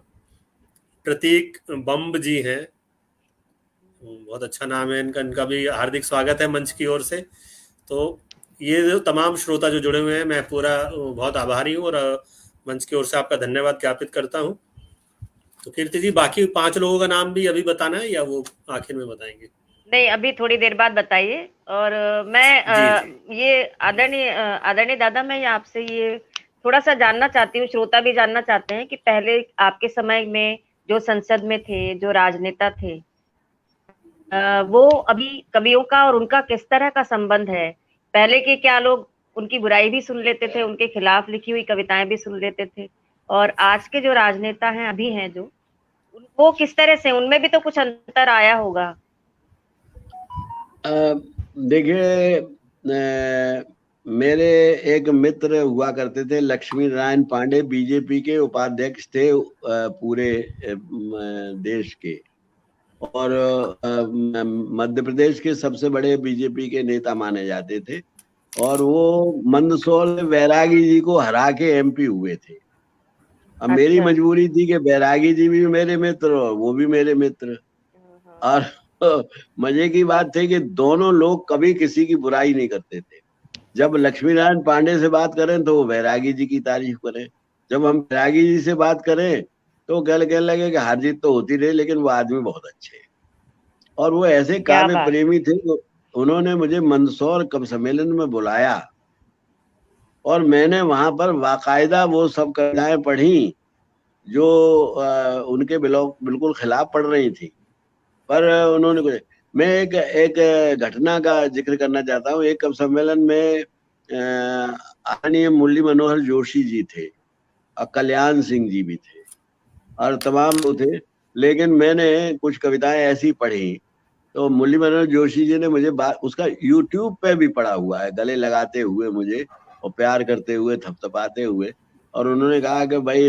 प्रतीक बम्ब जी हैं, बहुत अच्छा नाम है इनका, इनका भी हार्दिक स्वागत है मंच की ओर से। तो ये जो तमाम श्रोता जो जुड़े हुए हैं, मैं पूरा बहुत आभारी हूँ, और मंच की ओर से आपका धन्यवाद ज्ञापित करता हूँ। तो कीर्ति जी, बाकी 5 लोगों का नाम भी अभी बताना है या वो आखिर में बताएंगे? नहीं, अभी थोड़ी देर बाद बताइए। और मैं जी जी। ये आदरणीय दादा, मैं आपसे ये थोड़ा सा जानना चाहती हूँ, श्रोता भी जानना चाहते हैं कि पहले आपके समय में जो संसद में थे, जो राजनेता थे, वो अभी कवियों का और उनका किस तरह का संबंध है? पहले के क्या लोग उनकी बुराई भी सुन लेते थे, उनके खिलाफ लिखी हुई कविताएं भी सुन लेते थे, और आज के जो राजनेता हैं अभी हैं जो, वो किस तरह से, उनमें भी तो कुछ अंतर आया होगा। देखिए, मेरे एक मित्र हुआ करते थे, लक्ष्मी नारायण पांडे, बीजेपी के उपाध्यक्ष थे पूरे देश के, और मध्य प्रदेश के सबसे बड़े बीजेपी के नेता माने जाते थे, और वो मंदसौर बैरागी जी को हरा के एमपी हुए थे। अब मेरी मजबूरी थी कि बैरागी जी भी मेरे मित्र और वो भी मेरे मित्र, और मजे की बात थी कि दोनों लोग कभी किसी की बुराई नहीं करते थे। जब लक्ष्मी नारायण पांडे से बात करें तो वो बैरागी जी की तारीफ करें, जब हम बैरागी जी से बात करें तो कहने लगे कि हार जीत तो होती रही लेकिन वो आदमी बहुत अच्छे हैं। और वो ऐसे काव्य प्रेमी थे, उन्होंने मुझे मंदसौर कवि सम्मेलन में बुलाया और मैंने वहां पर बाकायदा वो सब कविताएं पढ़ी जो उनके बिल्कुल खिलाफ पढ़ रही थी, पर उन्होंने कुछ। मैं एक घटना का जिक्र करना चाहता हूँ। एक कवि सम्मेलन में आदरणीय मुरली मनोहर जोशी जी थे और कल्याण सिंह जी भी थे और तमाम लोग थे, लेकिन मैंने कुछ कविताएं ऐसी पढ़ी तो मुरली मनोहर जोशी जी ने मुझे उसका यूट्यूब पे भी पढ़ा हुआ है, गले लगाते हुए मुझे और प्यार करते हुए, थपथपाते हुए, और उन्होंने कहा कि भाई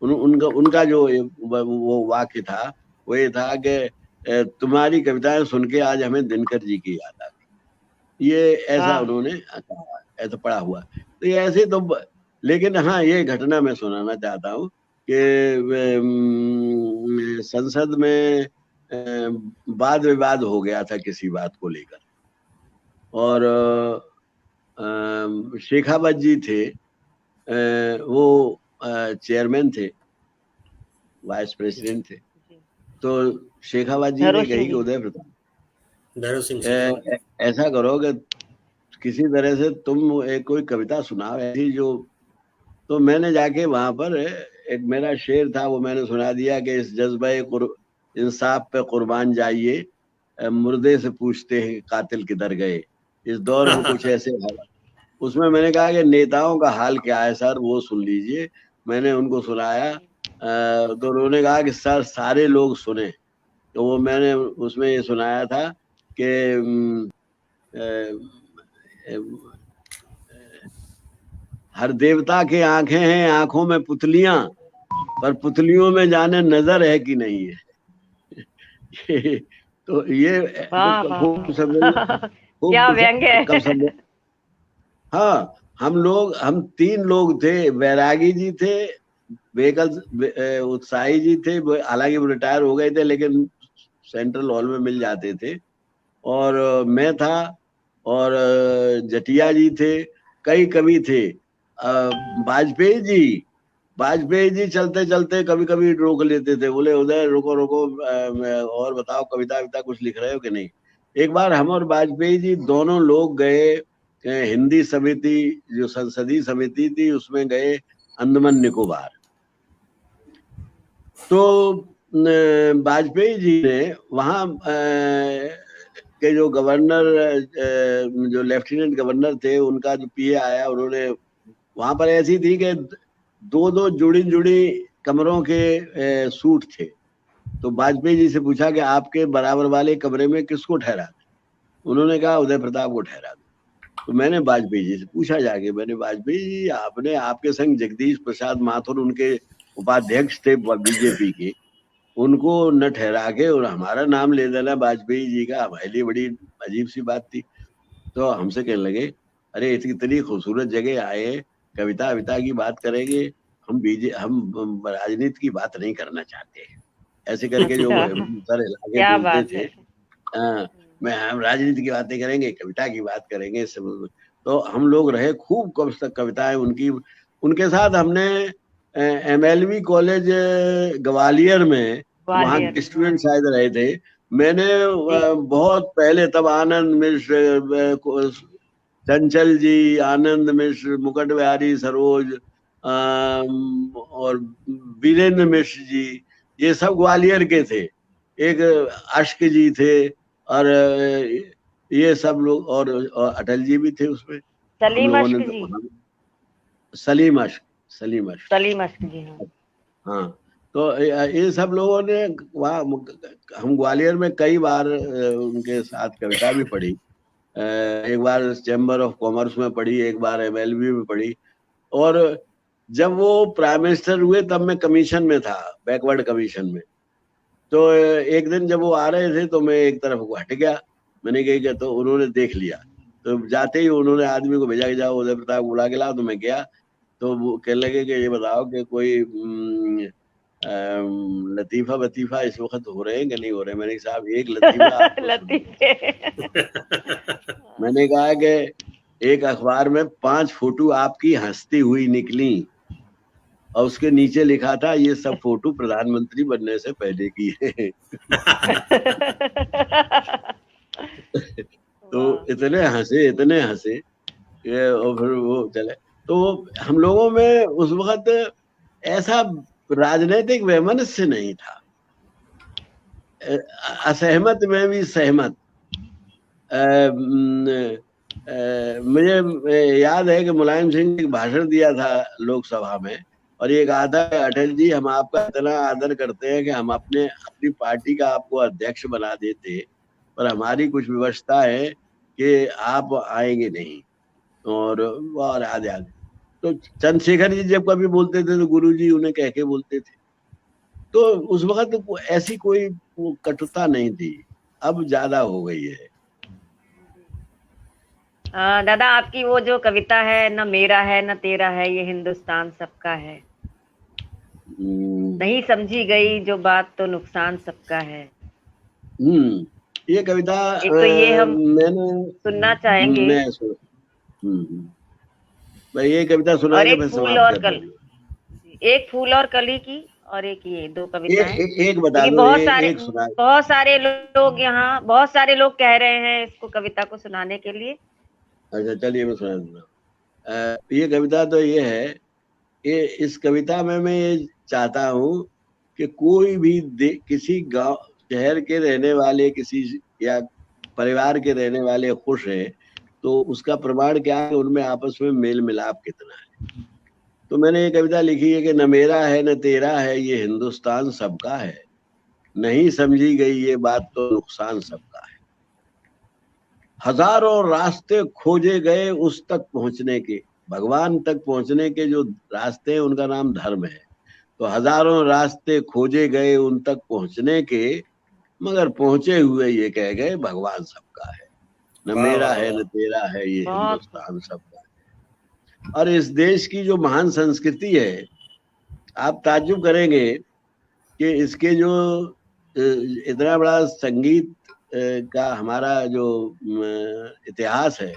उनका जो वो वाक्य था वो ये था कि तुम्हारी कविताएं सुन के आज हमें दिनकर जी की याद आ गई। ये ऐसा उन्होंने कहा, ऐसा पढ़ा हुआ। तो ये ऐसे तो, लेकिन हाँ, ये घटना मैं सुनाना चाहता हूँ कि संसद में वाद विवाद हो गया था किसी बात को लेकर, और शेखावत जी थे, वो चेयरमैन थे, वाइस प्रेसिडेंट थे। तो शेखावत जी ने कही कि उदय प्रताप, ऐसा करो कि किसी तरह से तुम एक कोई कविता सुनाओ ऐसी जो। तो मैंने जाके वहां पर एक मेरा शेर था वो मैंने सुना दिया कि इस जज्बे इंसाफ पे कुर्बान जाइए, मुर्दे से पूछते हैं कातिल किधर गए, इस दौर में कुछ ऐसे हाल। उसमें मैंने कहा कि नेताओं का हाल क्या है सर, वो सुन लीजिए। मैंने उनको सुनाया तो उन्होंने कहा कि सर सारे लोग सुने। तो वो मैंने उसमें ये सुनाया था कि हर देवता के आंखें हैं, आंखों में पुतलियां, पर पुतलियों में जाने नजर है कि नहीं है। तो ये क्या व्यंग है। हाँ, हम 3 लोग थे, बैरागी जी थे, उत्साही जी थे, हालांकि वो रिटायर हो गए थे लेकिन सेंट्रल हॉल में मिल जाते थे, और मैं था, और जटिया जी थे, कई कवि थे, वाजपेयी जी चलते चलते कभी कभी रोक लेते थे, बोले उदय रुको रुको, और बताओ कविता कुछ लिख रहे हो कि नहीं। एक बार हम और वाजपेयी जी दोनों लोग गए हिंदी समिति, जो संसदीय समिति थी, उसमें गए अंडमान निकोबार। तो वाजपेयी जी ने वहां के जो गवर्नर, जो लेफ्टिनेंट गवर्नर थे, उनका जो पीए आया, उन्होंने वहां पर ऐसी थी कि 2 जुड़ी कमरों के सूट थे। तो वाजपेयी जी से पूछा कि आपके बराबर वाले कमरे में किसको ठहरा दें। उन्होंने कहा उदय प्रताप को ठहरा दो। तो मैंने वाजपेयी जी से पूछा जाके, मैंने वाजपेयी जी आपने आपके संग जगदीश प्रसाद माथुर उनके उपाध्यक्ष थे बीजेपी के, उनको न ठहरा के और हमारा नाम ले देना वाजपेयी जी का हमारे लिए बड़ी अजीब सी बात थी। तो हमसे कहने लगे अरे इतनी खूबसूरत जगह आए, कविता की बात करेंगे, हम राजनीति की बात नहीं करना चाहते, ऐसे करके जो सर हिला के बोलते थे। हम राजनीति की बातें करेंगे, कविता की बात करेंगे सब। तो हम लोग रहे खूब कविताएं उनकी, उनके साथ हमने MLV कॉलेज ग्वालियर में, वहाँ के स्टूडेंट शायद रहे थे। मैंने बहुत पहले, तब आनंद मिश्र, चंचल जी, आनंद मिश्र, मुकुट बिहारी सरोज, और वीरेंद्र मिश्र जी, ये सब ग्वालियर के थे। एक अश्क जी थे और ये सब लोग, और अटल जी भी थे उसमें। हम सलीम लोगों ने अश्क जी, सलीम अश्क सलीम अश्क जी, हाँ। हाँ। तो ये सब लोगों ने वहाँ, हम ग्वालियर में कई बार उनके साथ कविता भी पढ़ी। एक बार चैम्बर ऑफ कॉमर्स में पढ़ी, एक बार MLB में पढ़ी। और जब वो प्राइम मिनिस्टर हुए तब मैं कमीशन में था, बैकवर्ड कमीशन में। तो एक दिन जब वो आ रहे थे तो मैं एक तरफ हट गया, मैंने कहा, तो उन्होंने देख लिया। तो जाते ही उन्होंने आदमी को भेजा कि जाओ उदय प्रताप बुला के लाओ। तो मैं गया, तो वो कहने लगे कि ये बताओ कि कोई लतीफा वतीफा इस वक्त हो रहे हैं कि नहीं हो रहे। मैंने कहा साहब एक लतीफा आपको लतीफे। मैंने कहा कि एक अखबार में 5 फोटो आपकी हंसती हुई निकली और उसके नीचे लिखा था ये सब फोटो प्रधानमंत्री बनने से पहले की है। तो इतने हंसे और फिर वो चले। तो हम लोगों में उस वक्त ऐसा राजनीतिक वैमनस्य नहीं था, असहमत में भी सहमत। मुझे याद है कि मुलायम सिंह ने एक भाषण दिया था लोकसभा में, और ये कहा था अटल जी हम आपका इतना आदर करते हैं कि हम अपनी पार्टी का आपको अध्यक्ष बना देते, पर हमारी कुछ व्यवस्था है कि आप आएंगे नहीं। और आगे तो चंद्रशेखर जी जब कभी बोलते थे तो गुरु जी उन्हें कह के बोलते थे। तो उस वक्त ऐसी कोई कटुता नहीं थी, अब ज्यादा हो गई है। दादा, आपकी वो जो कविता है, न मेरा है न तेरा है ये हिंदुस्तान सबका है, नहीं समझी गई जो बात तो नुकसान सबका है। ये कविता एक तो ये हम मैंने सुनना चाहेंगे, भाई ये कविता सुना और के एक मैं फूल समाप्त और कर दूंगा। एक फूल और कली की, और एक ये दो कविताएं। एक बता क्योंकि दो, एक सुना। बहुत सारे लोग यहाँ, बहुत सारे लोग कह रहे हैं इसको, कविता को सुनाने के लिए। अच्छा चलिए मैं सुना दूंगा। ये कविता तो ये है, ये इस कविता में मैं ये चाहता हूँ कि कोई भी किसी गांव शहर के रहने वाले, किसी या परिवार के रहने वाले खुश हैं तो उसका प्रमाण क्या है, उनमें आपस में मेल मिलाप कितना है। तो मैंने ये कविता लिखी है कि न मेरा है न तेरा है ये हिंदुस्तान सबका है, नहीं समझी गई ये बात तो नुकसान सबका है। हजारों रास्ते खोजे गए उस तक पहुंचने के, भगवान तक पहुंचने के जो रास्ते हैं उनका नाम धर्म है। तो हजारों रास्ते खोजे गए उन तक पहुंचने के, मगर पहुंचे हुए ये कह गए भगवान सबका है। न मेरा है न तेरा है ये हिंदुस्तान सबका है। और इस देश की जो महान संस्कृति है, आप ताज्जुब करेंगे कि इसके जो इतना बड़ा संगीत का हमारा जो इतिहास है।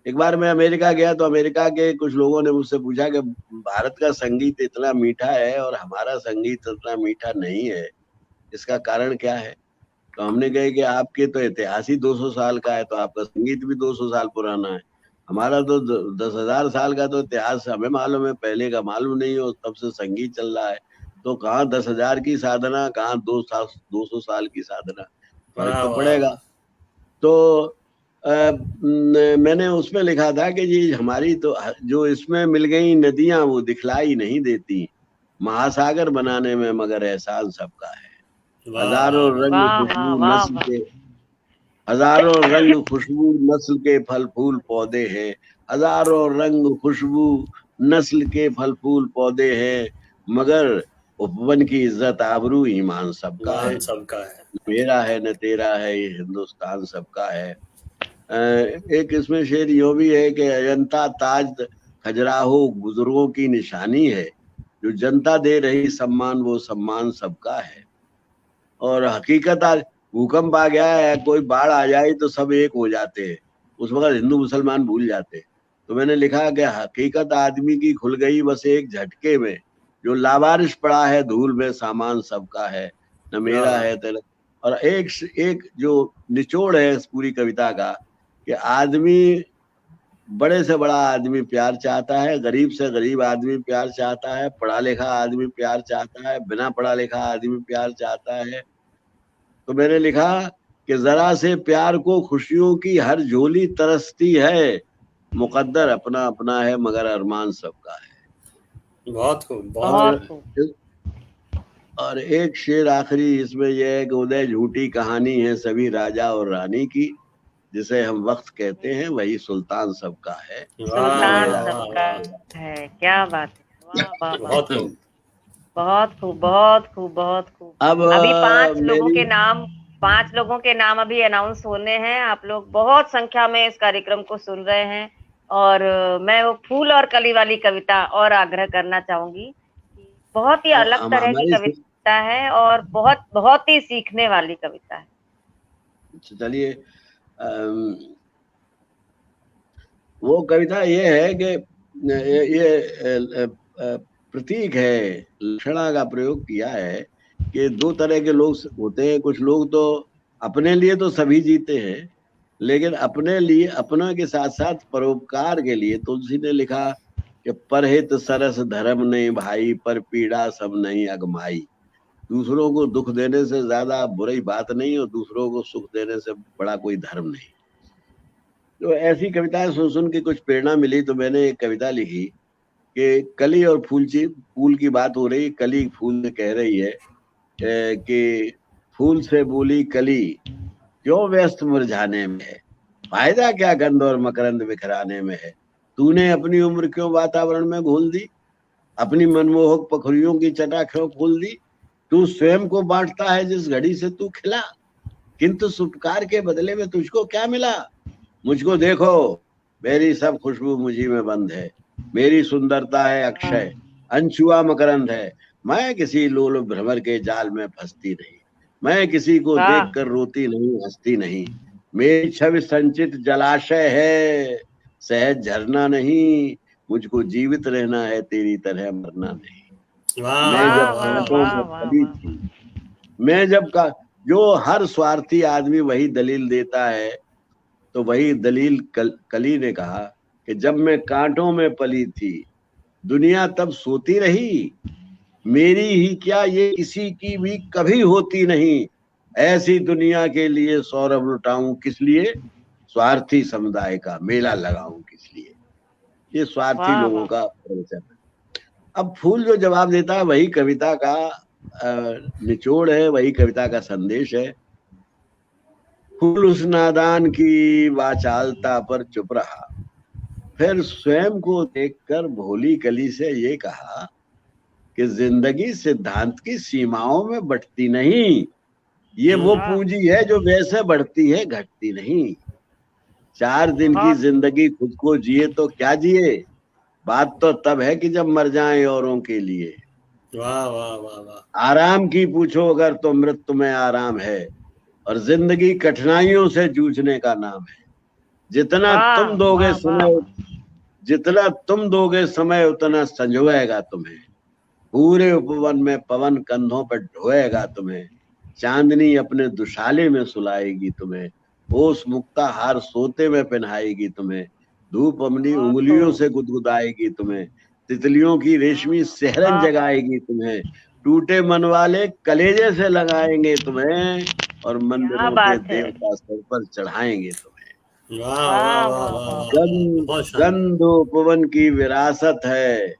एक बार मैं अमेरिका गया तो अमेरिका के कुछ लोगों ने मुझसे पूछा कि भारत का संगीत इतना मीठा है और हमारा संगीत इतना मीठा नहीं है, इसका कारण क्या है। तो हमने कहा कि आपके तो इतिहास ही 200 साल का है, तो आपका संगीत भी 200 साल पुराना है। हमारा तो 10,000 साल का तो इतिहास हमें मालूम है, पहले का मालूम नहीं हो, तब से संगीत चल रहा है। तो कहाँ 10,000 की साधना, कहाँ 200 साल की साधना, फर्क तो पड़ेगा। तो मैंने उसमें लिखा था कि जी हमारी तो जो इसमें मिल गई नदियां वो दिखलाई नहीं देती, महासागर बनाने में मगर एहसान सबका है। हजारों रंग खुशबू नस्ल के, हजारों रंग खुशबू नस्ल के फल फूल पौधे हैं, हजारों रंग खुशबू नस्ल के फल फूल पौधे हैं, मगर उपवन की इज्जत आबरू ईमान सबका है। मेरा है न तेरा है ये हिंदुस्तान सबका है। एक इसमें शेर यो भी है कि अजंता ताज खजुराहो बुजुर्गों की निशानी है, जो जनता दे रही सम्मान वो सम्मान सबका है। और हकीकत आज भूकंप आ गया है, कोई बाढ़ आ जाए तो सब एक हो जाते हैं, उस वक्त हिंदू मुसलमान भूल जाते। तो मैंने लिखा कि हकीकत आदमी की खुल गई बस एक झटके में, जो लावारिश पड़ा है धूल में सामान सबका है, न मेरा है तेरा। और एक जो निचोड़ है इस पूरी कविता का कि आदमी बड़े से बड़ा आदमी प्यार चाहता है, गरीब से गरीब आदमी प्यार चाहता है, पढ़ा लिखा आदमी प्यार चाहता है, बिना पढ़ा लिखा आदमी प्यार चाहता है। तो मैंने लिखा कि जरा से प्यार को खुशियों की हर झोली तरसती है, मुकद्दर अपना अपना है मगर अरमान सबका है। बहुत खूब, बहुत खूब। और एक शेर आखिरी इसमें यह है कि उदय झूठी कहानी है सभी राजा और रानी की, जिसे हम वक्त कहते हैं वही सुल्तान सबका है। सुल्तान वाह, सबका है। क्या बात है, वाह वाह वाह, बहुत खूब। बहुत खूब, बहुत खूब, बहुत खूब। अब अभी 5 लोगों मेरी के नाम 5 लोगों के नाम अभी अनाउंस होने हैं। आप लोग बहुत संख्या में इस कार्यक्रम को सुन रहे हैं और मैं वो फूल और कली वाली कविता और आग्रह करना चाहूंगी कि बहुत ही अलग तरह की हमारी कविता है और बहुत बहुत ही सीखने वाली कविता है। चलिए, वो कविता ये है कि ये प्रतीक है, लक्षणा का प्रयोग किया है कि दो तरह के लोग होते हैं। कुछ लोग तो अपने लिए तो सभी जीते हैं, लेकिन अपने लिए, अपनों के साथ साथ परोपकार के लिए तुलसी ने लिखा कि परहित सरस धर्म नहीं भाई, पर पीड़ा सब नहीं अगमाई। दूसरों को दुख देने से ज्यादा बुरी बात नहीं और दूसरों को सुख देने से बड़ा कोई धर्म नहीं। तो ऐसी कविताएं सुन सुन के कुछ प्रेरणा मिली, तो मैंने एक कविता लिखी कि कली और फूल की बात हो रही। कली फूल से कह रही है कि फूल से बोली कली, क्यों व्यस्त मुरझाने में है, फायदा क्या गंध और मकरंद बिखराने में है। तूने अपनी उम्र क्यों वातावरण में घोल दी, अपनी मनमोहक पखरियों की चटा क्यों खोल दी। तू स्वयं को बांटता है जिस घड़ी से तू खिला, किंतु उपकार के बदले में तुझको क्या मिला। मुझको देखो, मेरी सब खुशबू मुझी में बंद है, मेरी सुंदरता है अक्षय, अनछुआ मकरंद है। मैं किसी लोल भ्रमर के जाल में फंसती नहीं, मैं किसी को देखकर रोती नहीं हंसती नहीं। मेरी छवि संचित जलाशय है, सहज झरना नहीं। मुझको जीवित रहना है, तेरी तरह मरना नहीं। मैं जब कांटों में पली थी, मैं जब का जो हर स्वार्थी आदमी वही दलील देता है, तो वही दलील कली ने कहा कि जब मैं कांटों में पली थी, दुनिया तब सोती रही, मेरी ही क्या ये किसी की भी कभी होती नहीं। ऐसी दुनिया के लिए सौरभ लुटाऊं किस लिए, स्वार्थी समुदाय का मेला लगाऊं किस लिए। ये स्वार्थी लोगों का प्रवचन है। अब फूल जो जवाब देता है वही कविता का निचोड़ है, वही कविता का संदेश है। फूल उस नादान की वाचालता पर चुप रहा, फिर स्वयं को देखकर भोली कली से ये कहा कि जिंदगी सिद्धांत की सीमाओं में बढ़ती नहीं, ये वो पूंजी है जो वैसे बढ़ती है घटती नहीं। 4 दिन की जिंदगी खुद को जिए तो क्या जिए, बात तो तब है कि जब मर जाए औरों के लिए। वाह वाह वाह वाह। आराम की पूछो अगर तो मृत्यु में आराम है, और जिंदगी कठिनाइयों से जूझने का नाम है। जितना तुम दोगे समय, जितना तुम दोगे समय उतना संजोएगा तुम्हें। पूरे उपवन में पवन कंधों पर ढोएगा तुम्हें, चांदनी अपने दुशाले में सुलाएगी तुम्हें, ओस मुक्ता हार सोते में पहनाएगी तुम्हें, धूप अपनी उंगलियों से गुदगुदाएगी तुम्हें, तितलियों की रेशमी सेहरन जगाएगी तुम्हें, टूटे मन वाले कलेजे से लगाएंगे तुम्हें, और मंदिरों के देवता सर पर चढ़ाएंगे तुम्हें। वाह वाह वाह वाह। गंध उपवन की विरासत है,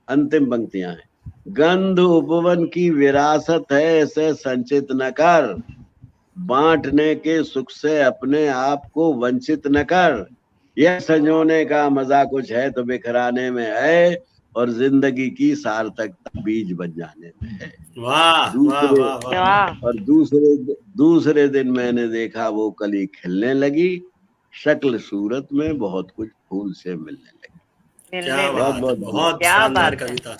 अंतिम पंक्तियां हैं। गंध उपवन की विरासत है, इसे संचित न कर, बांटने के सुख से अपने आप को वंचित न कर। यह संजोने का मजा कुछ है तो बिखराने में है, और जिंदगी की सार्थकता बीज बन जाने में है। वाह वाह वाह वाह। और दूसरे दिन मैंने देखा वो कली खिलने लगी, शक्ल सूरत में बहुत कुछ फूल से मिलने लगी। क्या बात, बहुत शानदार कविता।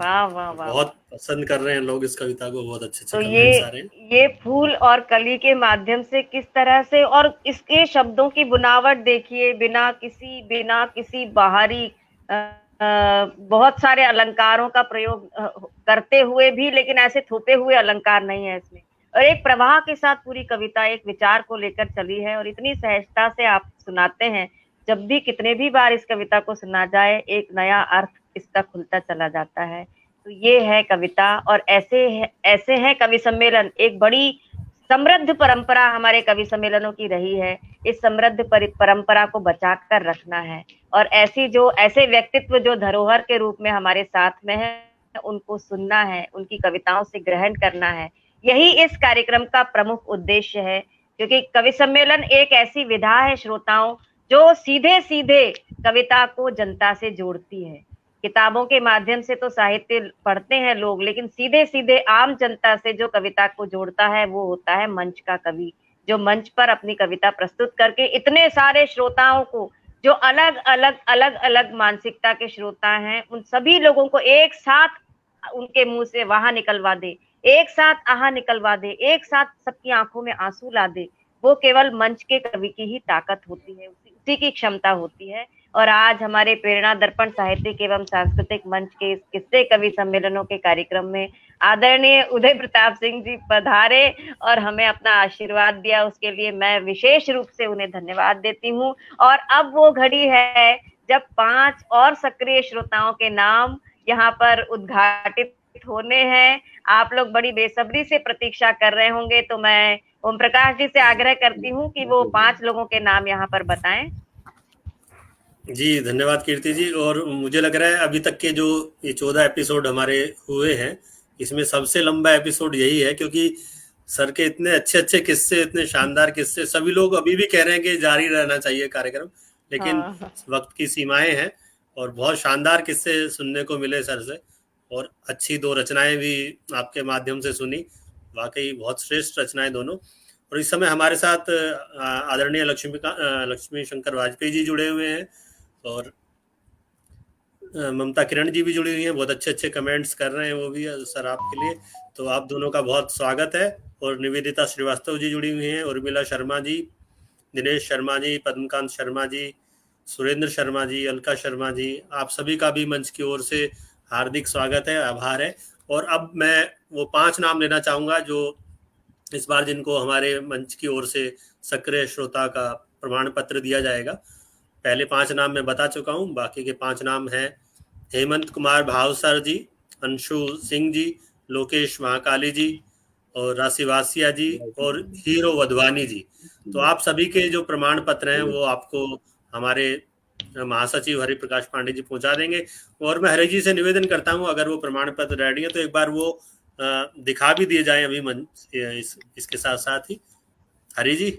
वाह वाह वाह, बहुत पसंद कर रहे हैं लोग इस कविता को, बहुत अच्छे तो कमेंट्स आ रहे हैं। ये फूल और कली के माध्यम से किस तरह से, और इसके शब्दों की बुनावट देखिए, बिना किसी बाहरी बहुत सारे अलंकारों का प्रयोग करते हुए भी, लेकिन ऐसे थोपे हुए अलंकार नहीं है इसमें, और एक प्रवाह के साथ पूरी कविता एक विचार को लेकर चली है और इतनी सहजता से आप सुनाते हैं। जब भी कितने भी बार इस कविता को सुना जाए एक नया अर्थ इसका खुलता चला जाता है। तो ये है कविता, और ऐसे है कवि सम्मेलन। एक बड़ी समृद्ध परंपरा हमारे कवि सम्मेलनों की रही है। इस समृद्ध परंपरा को बचा कर रखना है, और ऐसे व्यक्तित्व जो धरोहर के रूप में हमारे साथ में है, उनको सुनना है, उनकी कविताओं से ग्रहण करना है। यही इस कार्यक्रम का प्रमुख उद्देश्य है, क्योंकि कवि सम्मेलन एक ऐसी विधा है श्रोताओं, जो सीधे सीधे कविता को जनता से जोड़ती है। किताबों के माध्यम से तो साहित्य पढ़ते हैं लोग, लेकिन सीधे सीधे आम जनता से जो कविता को जोड़ता है वो होता है मंच का कवि, जो मंच पर अपनी कविता प्रस्तुत करके इतने सारे श्रोताओं को, जो अलग अलग मानसिकता के श्रोता हैं, उन सभी लोगों को एक साथ उनके मुंह से वहां निकलवा दे, एक साथ आहा निकलवा दे, एक साथ सबकी आंखों में आंसू ला दे। वो केवल मंच के कवि की ही ताकत होती है, उसी की क्षमता होती है। और आज हमारे प्रेरणा दर्पण साहित्यिक एवं सांस्कृतिक मंच के इस किस्से कवि सम्मेलनों के कार्यक्रम में आदरणीय उदय प्रताप सिंह जी पधारे और हमें अपना आशीर्वाद दिया, उसके लिए मैं विशेष रूप से उन्हें धन्यवाद देती हूँ। और अब वो घड़ी है जब 5 और सक्रिय श्रोताओं के नाम यहाँ पर उद्घाटित होने हैं। आप लोग बड़ी बेसब्री से प्रतीक्षा कर रहे होंगे, तो मैं ओम प्रकाश जी से आग्रह करती हूँ कि वो 5 लोगों के नाम यहाँ पर बताएं। जी धन्यवाद कीर्ति जी। और मुझे लग रहा है अभी तक के जो ये 14 एपिसोड हमारे हुए हैं, इसमें सबसे लंबा एपिसोड यही है, क्योंकि सर के इतने अच्छे अच्छे किस्से, इतने शानदार किस्से, सभी लोग अभी भी कह रहे हैं कि जारी रहना चाहिए कार्यक्रम, लेकिन वक्त की सीमाएं हैं। और बहुत शानदार किस्से सुनने को मिले सर से, और अच्छी 2 रचनाएं भी आपके माध्यम से सुनी, वाकई बहुत श्रेष्ठ रचनाएं दोनों। और इस समय हमारे साथ आदरणीय लक्ष्मी शंकर वाजपेयी जी जुड़े हुए हैं, और ममता किरण जी भी जुड़ी हुई हैं, बहुत अच्छे अच्छे कमेंट्स कर रहे हैं वो भी सर आपके लिए, तो आप दोनों का बहुत स्वागत है। और निवेदिता श्रीवास्तव जी जुड़ी हुई हैं, उर्मिला शर्मा जी, दिनेश शर्मा जी, पद्मकांत शर्मा जी, सुरेंद्र शर्मा जी, अलका शर्मा जी, आप सभी का भी मंच की ओर से हार्दिक स्वागत है, आभार है। और अब मैं वो 5 नाम लेना चाहूँगा जो इस बार जिनको हमारे मंच की ओर से सक्रिय श्रोता का प्रमाण पत्र दिया जाएगा। पहले 5 नाम मैं बता चुका हूँ, बाकी के 5 नाम हैं हेमंत कुमार भावसर जी, अंशु सिंह जी, लोकेश महाकाली जी, और राशिवासिया जी, और हीरो वधवानी जी। तो आप सभी के जो प्रमाण पत्र हैं वो आपको हमारे महासचिव हरिप्रकाश पांडे जी पहुंचा देंगे। और मैं हरि जी से निवेदन करता हूं, अगर वो प्रमाण पत्र रेडी है तो एक बार वो दिखा भी दिए जाए अभी इसके साथ साथ ही। हरि जी।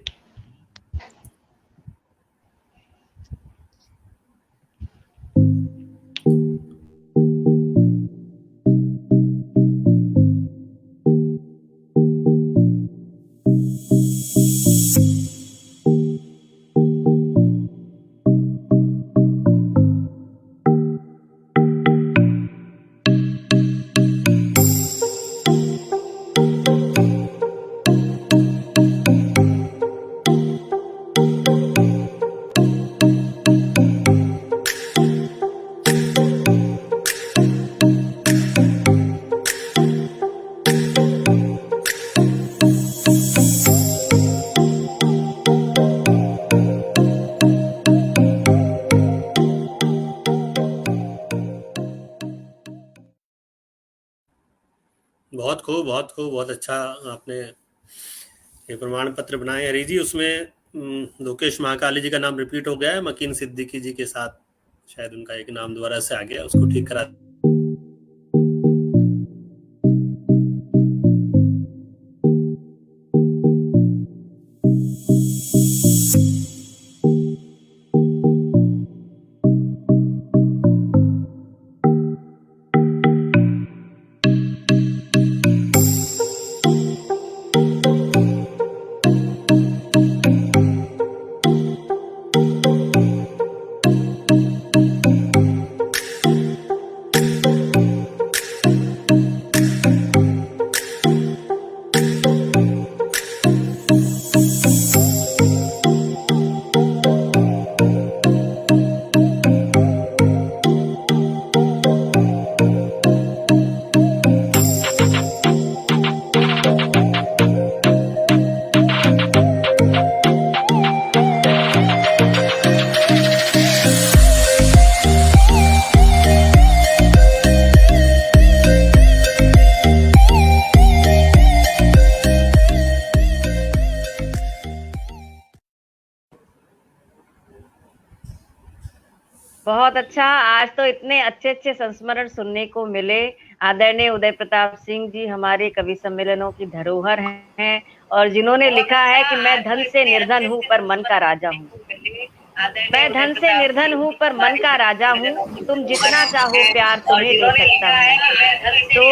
बहुत खूब, बहुत खूब, बहुत अच्छा आपने ये प्रमाण पत्र बनाए हरी जी। उसमें लोकेश महाकाली जी का नाम रिपीट हो गया है, मकीन सिद्दीकी जी के साथ शायद उनका एक नाम दोबारा से आ गया, उसको ठीक करा। बहुत अच्छा। आज तो इतने अच्छे अच्छे संस्मरण सुनने को मिले। आदरणीय उदय प्रताप सिंह जी हमारे कवि सम्मेलनों की धरोहर हैं और जिन्होंने लिखा है कि मैं धन से निर्धन हूँ पर मन का राजा हूँ। मैं धन से निर्धन हूँ पर मन का राजा हूँ, तुम जितना चाहो प्यार तुम्हें दे सकता हूँ। तो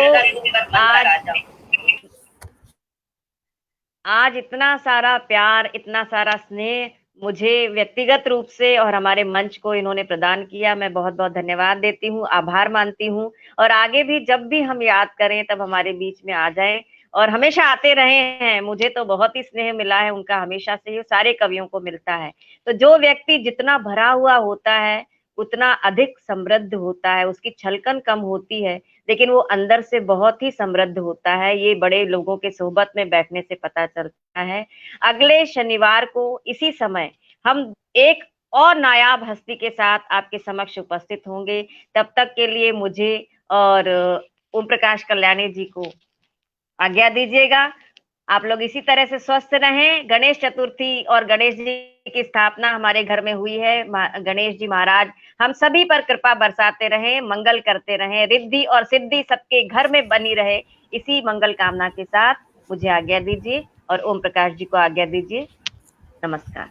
आज इतना सारा प्यार, इतना सारा स्नेह मुझे व्यक्तिगत रूप से और हमारे मंच को इन्होंने प्रदान किया। मैं बहुत बहुत धन्यवाद देती हूँ, आभार मानती हूँ। और आगे भी जब भी हम याद करें तब हमारे बीच में आ जाएं और हमेशा आते रहे हैं। मुझे तो बहुत ही स्नेह मिला है उनका, हमेशा से ही सारे कवियों को मिलता है। तो जो व्यक्ति जितना भरा हुआ होता है उतना अधिक समृद्ध होता है, उसकी छलकन कम होती है लेकिन वो अंदर से बहुत ही समृद्ध होता है। ये बड़े लोगों के सोहबत में बैठने से पता चलता है। अगले शनिवार को इसी समय हम एक और नायाब हस्ती के साथ आपके समक्ष उपस्थित होंगे। तब तक के लिए मुझे और ओम प्रकाश कल्याणी जी को आज्ञा दीजिएगा। आप लोग इसी तरह से स्वस्थ रहें। गणेश चतुर्थी और गणेश जी की स्थापना हमारे घर में हुई है। गणेश जी महाराज हम सभी पर कृपा बरसाते रहें, मंगल करते रहें, रिद्धि और सिद्धि सबके घर में बनी रहे। इसी मंगल कामना के साथ मुझे आज्ञा दीजिए और ओम प्रकाश जी को आज्ञा दीजिए। नमस्कार।